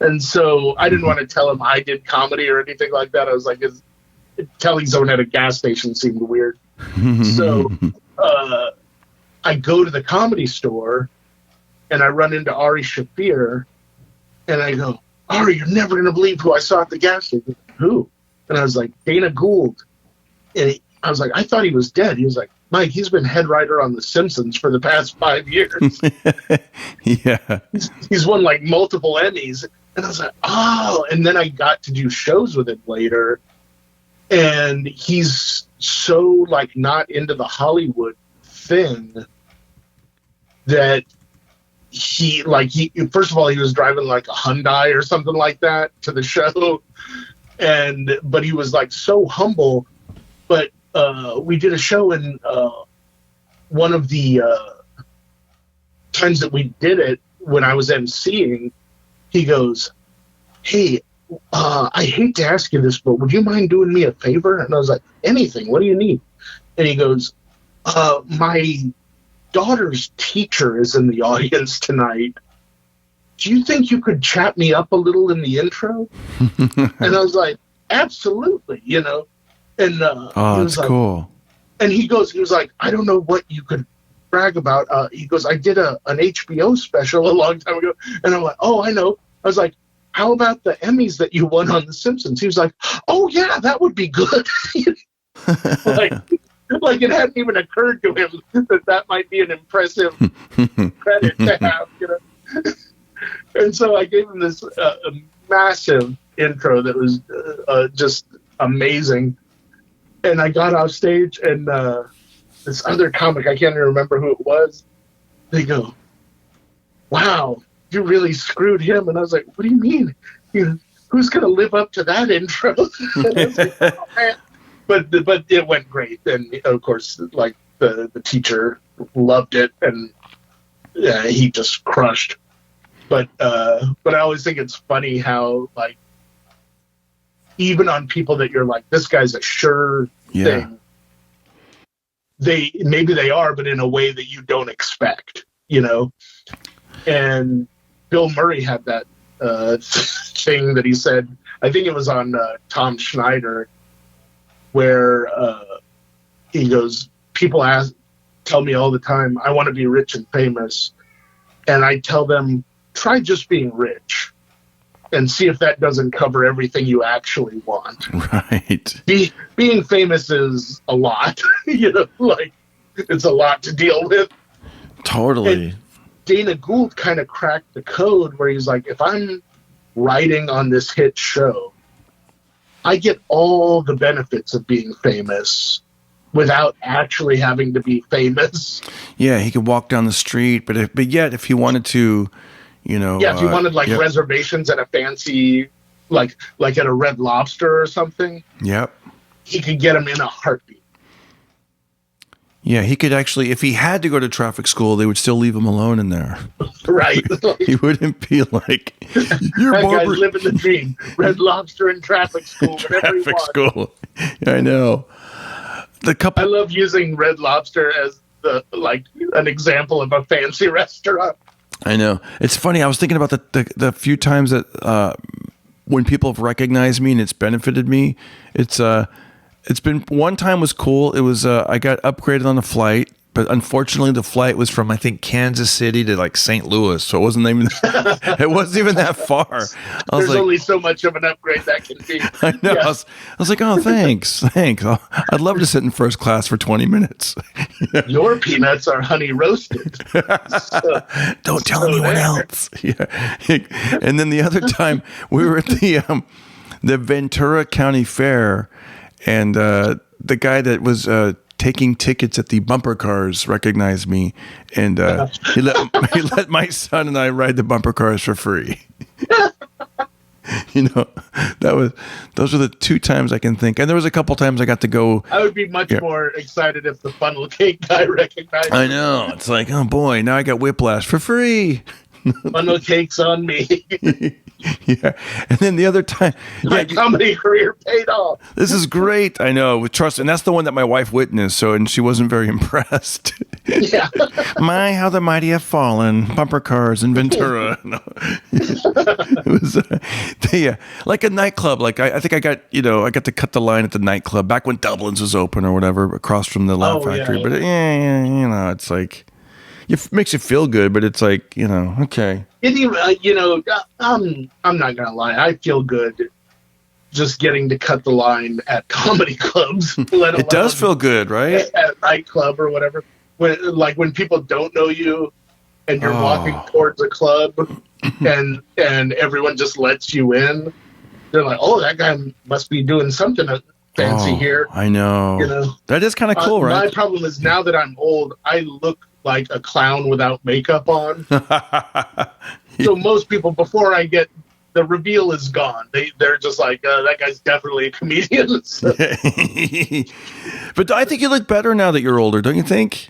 S2: And so I didn't want to tell him I did comedy or anything like that. I was like, telling someone at a gas station seemed weird. So I go to the Comedy Store, and I run into Ari Shaffir, and I go, Ari, you're never going to believe who I saw at the gas station. Who? And I was like, Dana Gould. And I was like, I thought he was dead. He was like, Mike, he's been head writer on The Simpsons for the past 5 years.
S1: Yeah.
S2: He's won multiple Emmys. And I was like, oh. And then I got to do shows with him later. And he's so not into the Hollywood thing that he first of all, he was driving a Hyundai or something like that to the show. But he was so humble. But we did a show, and one of the times that we did it, when I was emceeing, he goes, hey, I hate to ask you this, but would you mind doing me a favor? And I was like, anything, what do you need? And he goes, my daughter's teacher is in the audience tonight. Do you think you could chat me up a little in the intro? And I was like, absolutely, And
S1: oh, that's cool.
S2: And he was like, I don't know what you could brag about. He goes, I did an HBO special a long time ago. And I'm like, oh, I know. I was like, how about the Emmys that you won on The Simpsons? He was like, oh, yeah, that would be good. It hadn't even occurred to him that might be an impressive credit to have, And so I gave him this massive intro that was just amazing. And I got off stage, and this other comic, I can't even remember who it was, they go, wow, you really screwed him. And I was like, what do you mean? Who's going to live up to that intro? And I was like, oh, man. But it went great. And, of course, the teacher loved it, and he just crushed. But I always think it's funny how, even on people that you're like, this guy's a sure thing, maybe they are, but in a way that you don't expect, And Bill Murray had that thing that he said, I think it was on Tom Schneider, where he goes, people tell me all the time, I want to be rich and famous. And I tell them, try just being rich and see if that doesn't cover everything you actually want.
S1: Right.
S2: Being famous is a lot, it's a lot to deal with.
S1: Totally.
S2: And Dana Gould kind of cracked the code where he's like, if I'm writing on this hit show, I get all the benefits of being famous without actually having to be famous.
S1: Yeah, he could walk down the street, but yet if he wanted to,
S2: if you wanted reservations at a fancy, like at a Red Lobster or something. Yep. He could get them in a heartbeat.
S1: Yeah, he could actually, if he had to go to traffic school, they would still leave him alone in there.
S2: Right.
S1: He wouldn't be like, you're
S2: that
S1: Barbara.
S2: guy's living the dream. Red Lobster and traffic school.
S1: Traffic school. I know.
S2: I love using Red Lobster as an example of a fancy restaurant.
S1: I know. It's funny. I was thinking about the few times that when people have recognized me and it's benefited me. It's been, one time was cool. It was I got upgraded on a flight, but unfortunately the flight was from, I think, Kansas City to St. Louis, so it wasn't even that far.
S2: There's only so much of an upgrade that can be.
S1: I know. Yeah. I was like, oh, thanks. I'd love to sit in first class for 20 minutes.
S2: Your peanuts are honey roasted.
S1: Don't tell anyone else. Yeah. And then the other time we were at the Ventura County Fair, and the guy that was taking tickets at the bumper cars recognized me, and he let my son and I ride the bumper cars for free. Those are the 2 times I can think, and there was a couple times I got to go.
S2: I would be much more excited if the funnel cake guy recognized me.
S1: I know, it's like, oh boy, now I got whiplash for free.
S2: Funnel cake's on me.
S1: Yeah, and then the other time,
S2: my comedy career paid off.
S1: This is great. I know, with trust, and that's the one that my wife witnessed. And she wasn't very impressed.
S2: Yeah,
S1: my, how the mighty have fallen. Bumper cars in Ventura. No. It was like a nightclub. Like I think I got to cut the line at the nightclub back when Dublin's was open or whatever, across from the Laugh Factory.
S2: Yeah.
S1: But it's like. It makes you feel good, but it's like, okay.
S2: I'm not gonna lie. I feel good just getting to cut the line at comedy clubs.
S1: It does feel good, right?
S2: At nightclub or whatever. When people don't know you and you're walking towards a club and everyone just lets you in, they're like, oh, that guy must be doing something fancy here.
S1: I know. That is kind of cool, right?
S2: My problem is now that I'm old, I look like a clown without makeup on. So most people, before I get the reveal is gone, they're just like, that guy's definitely a comedian. So.
S1: But I think you look better now that you're older, don't you think?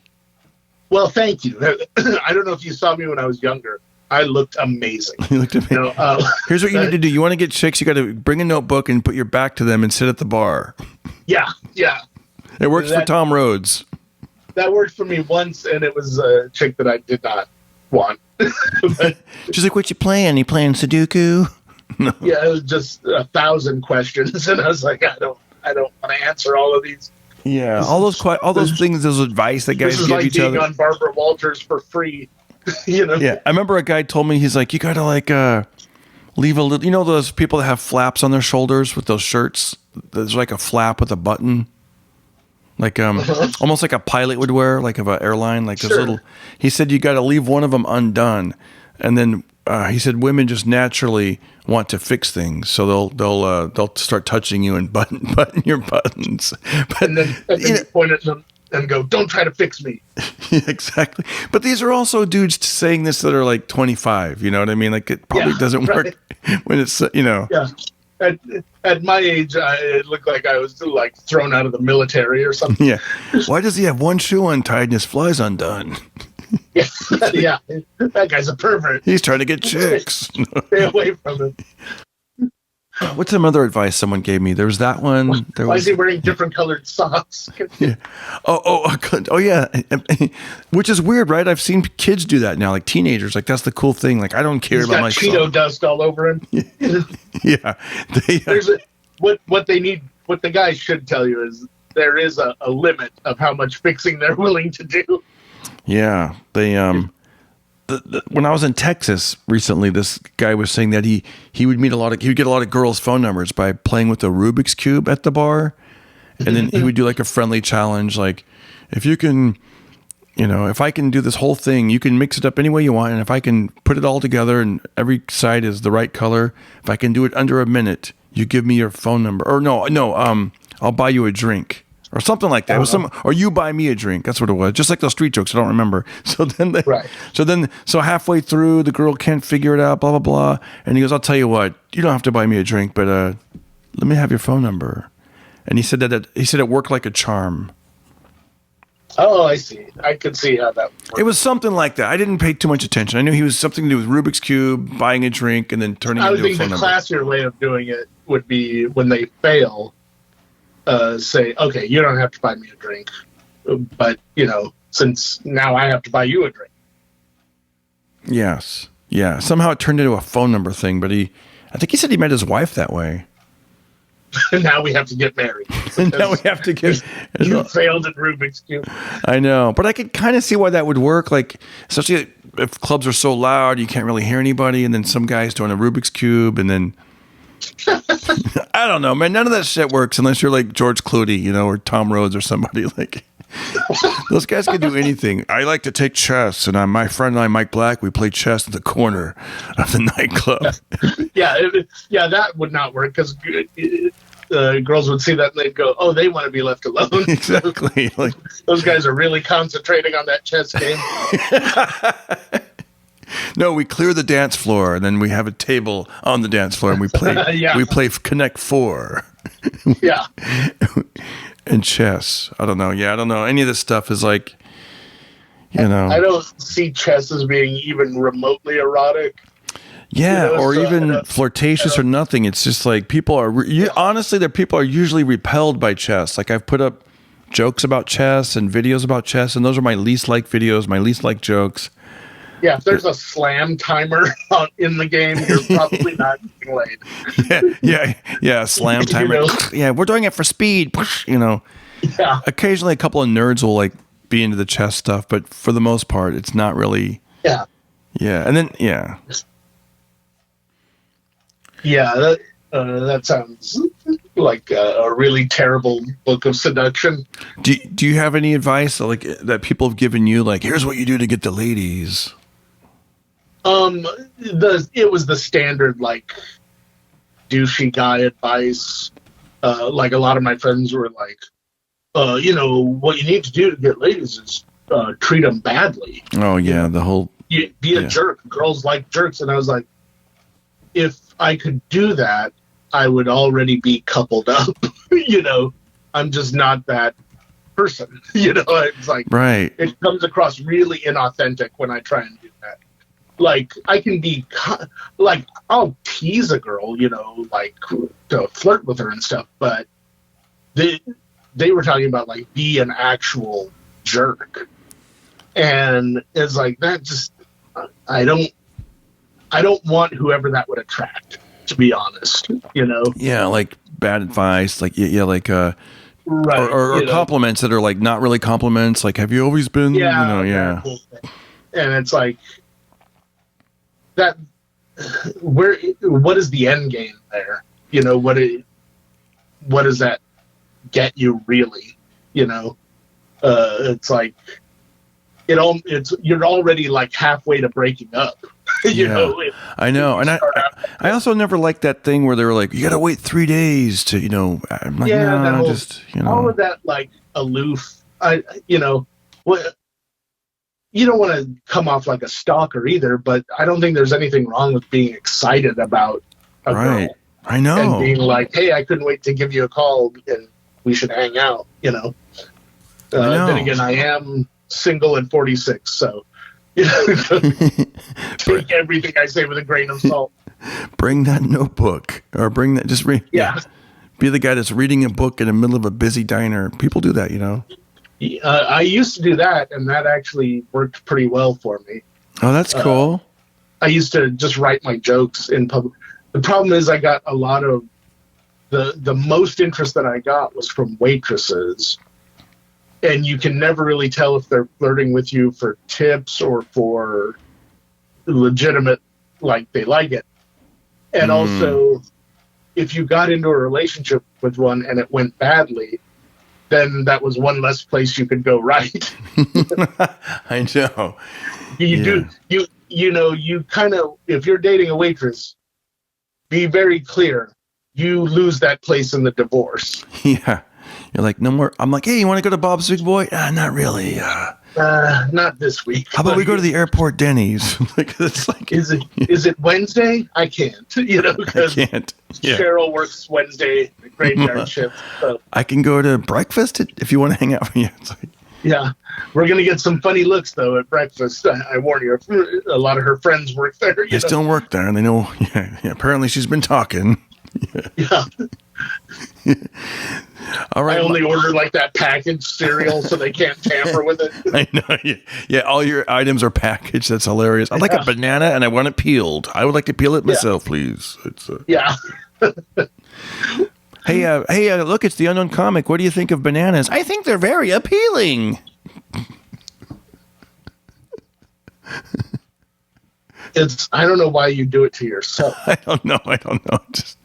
S2: Well, thank you. I don't know if you saw me when I was younger. I looked amazing.
S1: You looked amazing. Here's what you need to do. You want to get chicks, you got to bring a notebook and put your back to them and sit at the bar.
S2: Yeah.
S1: It works for Tom Rhodes.
S2: That worked for me once, and it was a chick that I did not want.
S1: She's like, what you playing? You playing Sudoku? No.
S2: Yeah, it was just 1,000 questions, and I was like, I don't want to answer all of these.
S1: Yeah, all those things, those advice that guys give each other.
S2: This is like being on Barbara Walters for free.
S1: Yeah, I remember a guy told me, he's like, you gotta leave a little. Those people that have flaps on their shoulders with those shirts. There's like a flap with a button. Like almost like a pilot would wear, like of an airline, like this little. He said you got to leave one of them undone, and then he said women just naturally want to fix things, so they'll start touching you and button your buttons. But
S2: and then you point at them and go, "Don't try to fix me."
S1: Yeah, exactly. But these are also dudes saying this that are like 25. You know what I mean? Like it probably doesn't work when it's Yeah.
S2: At my age, it looked like I was like thrown out of the military or something.
S1: Yeah. Why does he have one shoe untied and his fly's undone?
S2: Yeah. That guy's a pervert.
S1: He's trying to get chicks.
S2: Stay away from him.
S1: What's some other advice someone gave me? There was that one.
S2: Why is he wearing different colored socks?
S1: Yeah. Oh, yeah. Which is weird, right? I've seen kids do that now, like teenagers. Like that's the cool thing. Like I don't care about my
S2: Cheeto dust all over him.
S1: Yeah.
S2: What they need. What the guys should tell you is there is a limit of how much fixing they're willing to do.
S1: Yeah. They when I was in Texas recently, this guy was saying that he would get a lot of girls' phone numbers by playing with a Rubik's Cube at the bar. And then he would do like a friendly challenge. Like if you can, if I can do this whole thing, you can mix it up any way you want. And if I can put it all together and every side is the right color, if I can do it under a minute, you give me your phone number. Or I'll buy you a drink. Or something like that. It was or you buy me a drink. That's what it was. Just like those street jokes. I don't remember. So halfway through, the girl can't figure it out. Blah blah blah. And he goes, "I'll tell you what. You don't have to buy me a drink, but let me have your phone number." And he said it worked like a charm.
S2: Oh, I see. I could see how that worked.
S1: It was something like that. I didn't pay too much attention. I knew he was something to do with Rubik's Cube, buying a drink, and then turning it into a phone number.
S2: I think the classier way of doing it would be when they fail. Say, okay, you don't have to buy me a drink, but since now I have to buy you a drink.
S1: Yes, yeah. Somehow it turned into a phone number thing, but I think he said he met his wife that way.
S2: Now we have to get married.
S1: Now we have to get.
S2: You failed at Rubik's Cube.
S1: I know, but I could kind of see why that would work. Like, especially if clubs are so loud, you can't really hear anybody, and then some guy's doing a Rubik's Cube, and then. I don't know, man. None of that shit works unless you're like George Clooney, or Tom Rhodes or somebody. Like those guys can do anything. I like to take chess, and my friend and I, Mike Black, we play chess in the corner of the nightclub.
S2: Yeah, that would not work because girls would see that and they'd go, "Oh, they want to be left alone."
S1: Exactly. Like,
S2: those guys are really concentrating on that chess game.
S1: No, we clear the dance floor, and then we have a table on the dance floor, and we play.
S2: Yeah.
S1: We play Connect Four.
S2: Yeah.
S1: And chess. I don't know. Yeah, I don't know. Any of this stuff is like, you know.
S2: I don't see chess as being even remotely erotic.
S1: Yeah,
S2: You know,
S1: or
S2: so,
S1: even flirtatious or nothing. It's just like people are. Honestly, there people are usually repelled by chess. Like I've put up jokes about chess and videos about chess, and those are my least liked videos, my least liked jokes.
S2: Yeah, if there's a slam timer in the game, you're probably not getting laid.
S1: Yeah. Slam timer.
S2: You know?
S1: Yeah, we're doing it for speed. You know.
S2: Yeah.
S1: Occasionally, a couple of nerds will like be into the chess stuff, but for the most part, it's not really.
S2: Yeah.
S1: Yeah, and then yeah.
S2: Yeah, that sounds like a really terrible book of seduction.
S1: Do you have any advice like that people have given you? Like, here's what you do to get the ladies.
S2: It was the standard like douchey guy advice. Like a lot of my friends were like, you know, what you need to do to get ladies is treat them badly.
S1: Oh yeah, the whole
S2: be a jerk. Girls like jerks, and I was like, if I could do that, I would already be coupled up. You know, I'm just not that person. You know, it's like
S1: right.
S2: It comes across really inauthentic when I try and do that. Like I can be like I'll tease a girl, you know, like to flirt with her and stuff, but they were talking about like be an actual jerk, and it's like that. Just I don't want whoever that would attract, to be honest, you know?
S1: Yeah, like bad advice, like, like, right, or compliments that are like not really compliments, like, have you always been,
S2: yeah,
S1: you know, yeah.
S2: And it's like, that, what is the end game there? You know, what does that get you really, you know? It's like, you're already like halfway to breaking up. You know,
S1: I know, and I also never liked that thing where they were like, you got to wait 3 days to, you know. I'm like, just you know,
S2: all of that like aloof. You know, what you don't want to come off like a stalker either, but I don't think there's anything wrong with being excited about a girl.
S1: I know,
S2: and being like, hey, I couldn't wait to give you a call and we should hang out. You know. Then again, I am single and 46, so. You know, take everything I say with a grain of salt.
S1: Bring that notebook, or bring that. Just read.
S2: Yeah.
S1: Be the guy that's reading a book in the middle of a busy diner. People do that, you know.
S2: I used to do that, and that actually worked pretty well for me.
S1: Oh, that's cool.
S2: I used to just write my jokes in public. The problem is, I got a lot of the most interest that I got was from waitresses. And you can never really tell if they're flirting with you for tips or for legitimate, like they like it. And also, if you got into a relationship with one and it went badly, then that was one less place you could go right.
S1: I know.
S2: You know, you kind of, if you're dating a waitress, be very clear. You lose that place in the divorce.
S1: Yeah. You're like, no more. I'm like, hey, you want to go to Bob's Big Boy? Not really.
S2: Not this week.
S1: How about we go to the airport Denny's? Like, it's like,
S2: is it Wednesday? I can't. You know, because
S1: I can't. Yeah.
S2: Cheryl works Wednesday graveyard shift. So.
S1: I can go to breakfast if you want to hang out. Yeah, it's like,
S2: yeah, we're gonna get some funny looks though at breakfast. I warn you. A lot of her friends work there.
S1: They still work there, and they know. Yeah. Apparently, she's been talking.
S2: Yeah.
S1: All right.
S2: I only order like that packaged cereal so they can't tamper with it.
S1: I know. Yeah, all your items are packaged. That's hilarious. I'd like a banana and I want it peeled. I would like to peel it myself, please. It's
S2: yeah.
S1: Hey, look, it's the Unknown Comic. What do you think of bananas? I think they're very appealing.
S2: I don't know why you do it to yourself.
S1: I don't know. Just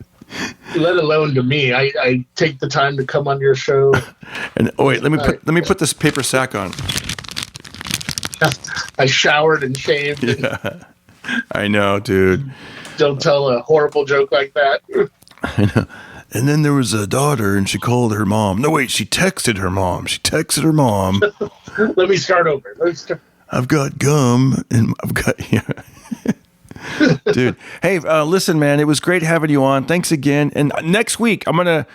S2: let alone to me. I take the time to come on your show.
S1: And wait, let me put this paper sack on.
S2: I showered and shaved.
S1: Yeah. I know, dude.
S2: Don't tell a horrible joke like that.
S1: I know. And then there was a daughter, and she called her mom. No, wait, she texted her mom.
S2: Let me start over.
S1: I've got gum, and I've got... Yeah. Dude, hey, listen, man, it was great having you on. Thanks again. And next week, I'm gonna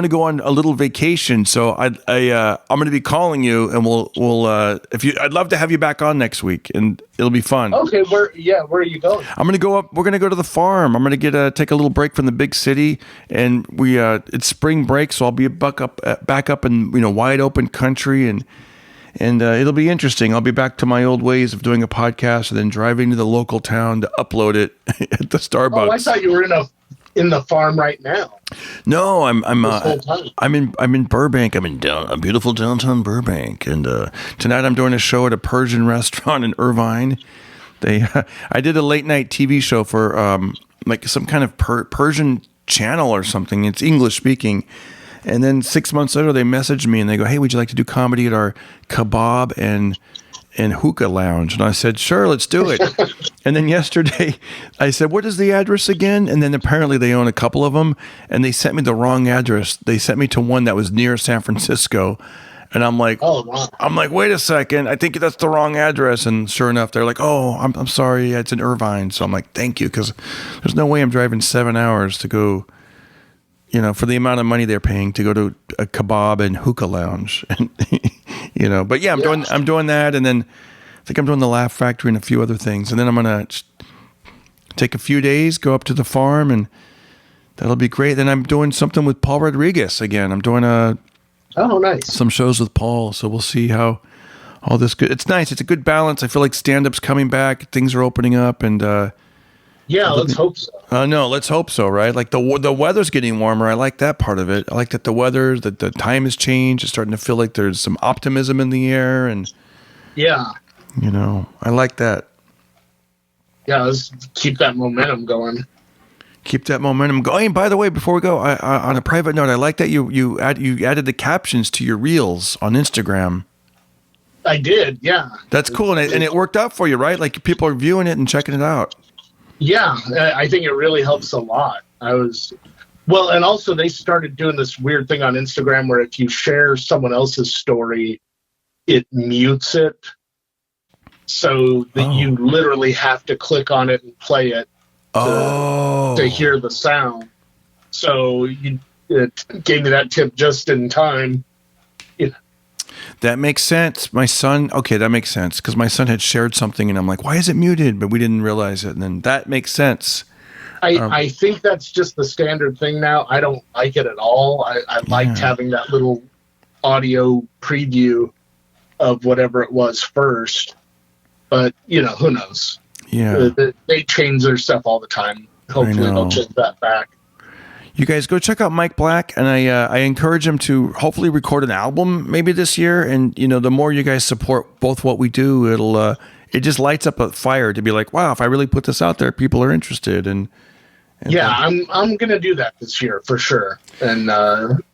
S1: go on a little vacation, so I'm gonna be calling you, and I'd love to have you back on next week, and it'll be fun.
S2: Okay, where are you going?
S1: I'm gonna go up. We're gonna go to the farm. I'm gonna take a little break from the big city, and it's spring break, so I'll be back up in wide open country, and it'll be interesting. I'll be back to my old ways of doing a podcast and then driving to the local town to upload it at the Starbucks.
S2: Oh, I thought you were in the farm right now.
S1: No, I'm in Burbank. I'm in beautiful downtown Burbank, and tonight I'm doing a show at a Persian restaurant in Irvine. I did a late night TV show for like some kind of Persian channel or something. It's English speaking. And then 6 months later, they messaged me and they go, "Hey, would you like to do comedy at our kebab and hookah lounge?" And I said, "Sure, let's do it." And then yesterday, I said, "What is the address again?" And then apparently they own a couple of them, and they sent me the wrong address. They sent me to one that was near San Francisco. And I'm like,
S2: "Oh, wow."
S1: I'm like, "Wait a second, I think that's the wrong address." And sure enough, they're like, "Oh, I'm sorry, it's in Irvine." So I'm like, "Thank you," because there's no way I'm driving 7 hours to go, for the amount of money they're paying to go to a kebab and hookah lounge, but yeah, I'm doing that. And then I think I'm doing the Laugh Factory and a few other things. And then I'm going to take a few days, go up to the farm, and that'll be great. Then I'm doing something with Paul Rodriguez again. I'm doing
S2: nice.
S1: Some shows with Paul. So we'll see how all this good. It's nice. It's a good balance. I feel like stand-up's coming back. Things are opening up, and,
S2: yeah, let's hope so.
S1: No, let's hope so, right? Like the weather's getting warmer. I like that part of it. I like that the time has changed. It's starting to feel like there's some optimism in the air, and
S2: yeah,
S1: I like that.
S2: Yeah, let's keep that momentum going.
S1: Keep that momentum going. By the way, before we go, on a private note, I like that you added the captions to your reels on Instagram.
S2: I did, yeah.
S1: That's cool, and it worked out for you, right? Like people are viewing it and checking it out.
S2: Yeah, I think it really helps a lot. And also they started doing this weird thing on Instagram where if you share someone else's story, it mutes it, so that you literally have to click on it and play it to hear the sound. So it gave me that tip just in time.
S1: That makes sense. That makes sense, because my son had shared something and I'm like, "Why is it muted?" But we didn't realize it. And then that makes sense.
S2: I think that's just the standard thing now. I don't like it at all. I liked having that little audio preview of whatever it was first. But, who knows?
S1: Yeah.
S2: They change their stuff all the time. Hopefully they'll change that back.
S1: You guys go check out Mike Black, and I encourage him to hopefully record an album maybe this year. And the more you guys support both what we do, it just lights up a fire to be like, wow, if I really put this out there, people are interested. And
S2: yeah, I'm gonna do that this year for sure, and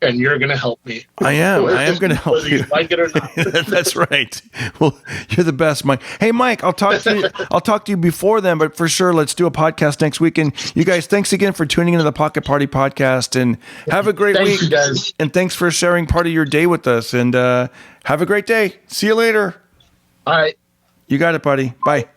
S2: you're gonna help me.
S1: I am gonna help
S2: whether you like it or not.
S1: That's right. Well, you're the best, Mike. Hey, Mike, I'll talk to you before then, but for sure, let's do a podcast next week. And you guys, thanks again for tuning into the Pocket Party podcast, and have a great week.
S2: You guys.
S1: And thanks for sharing part of your day with us. And have a great day. See you later.
S2: All right.
S1: You got it, buddy. Bye.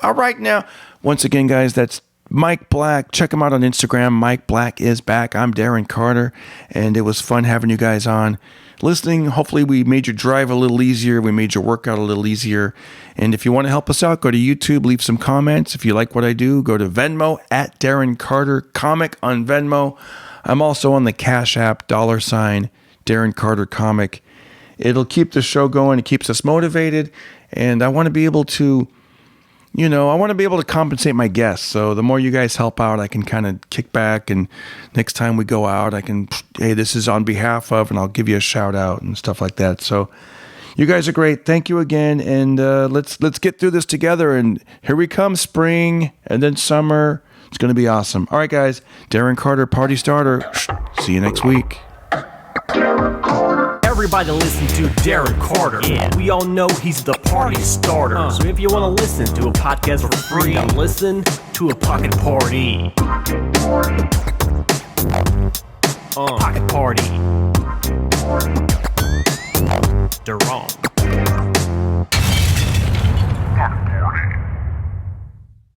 S1: All right, now, once again, guys, that's Mike Black. Check him out on Instagram. Mike Black is back. I'm Darren Carter, and it was fun having you guys on listening. Hopefully we made your drive a little easier. We made your workout a little easier. And if you want to help us out, go to YouTube, leave some comments. If you like what I do, go to Venmo at Darren Carter Comic on Venmo. I'm also on the Cash App, $ Darren Carter Comic. It'll keep the show going. It keeps us motivated. And I want to be able to compensate my guests. So the more you guys help out, I can kind of kick back. And next time we go out, I can, hey, this is on behalf of, and I'll give you a shout out and stuff like that. So you guys are great. Thank you again. And let's get through this together. And here we come, spring and then summer. It's going to be awesome. All right, guys. Darren Carter, Party Starter. See you next week.
S4: Everybody listen to Darren Carter. Yeah. We all know he's the party starter. So if you want to listen to a podcast for free, listen to a Pocket Party. Durham.